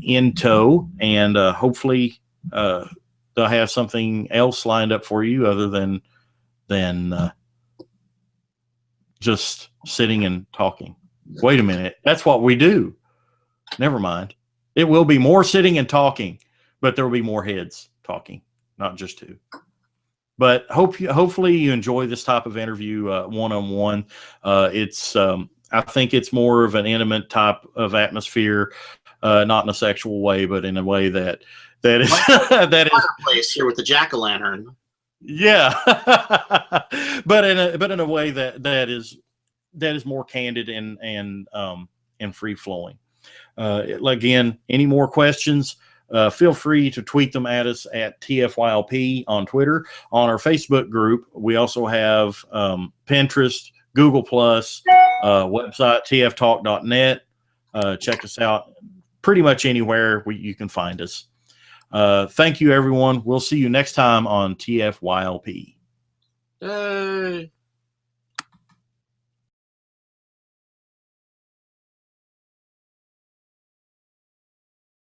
in tow, and hopefully they'll have something else lined up for you other than just sitting and talking. Wait a minute. That's what we do. Never mind. It will be more sitting and talking, but there will be more heads talking, not just two. But hopefully you enjoy this type of interview one-on-one. I think it's more of an intimate type of atmosphere, not in a sexual way, but in a way that is that is place here with the jack-o'-lantern. Yeah, but in a way that is more candid and free flowing. Again, any more questions? Feel free to tweet them at us at TFYLP on Twitter. On our Facebook group, we also have Pinterest, Google+, website, tftalk.net. Check us out pretty much anywhere you can find us. Thank you, everyone. We'll see you next time on TFYLP. Yay.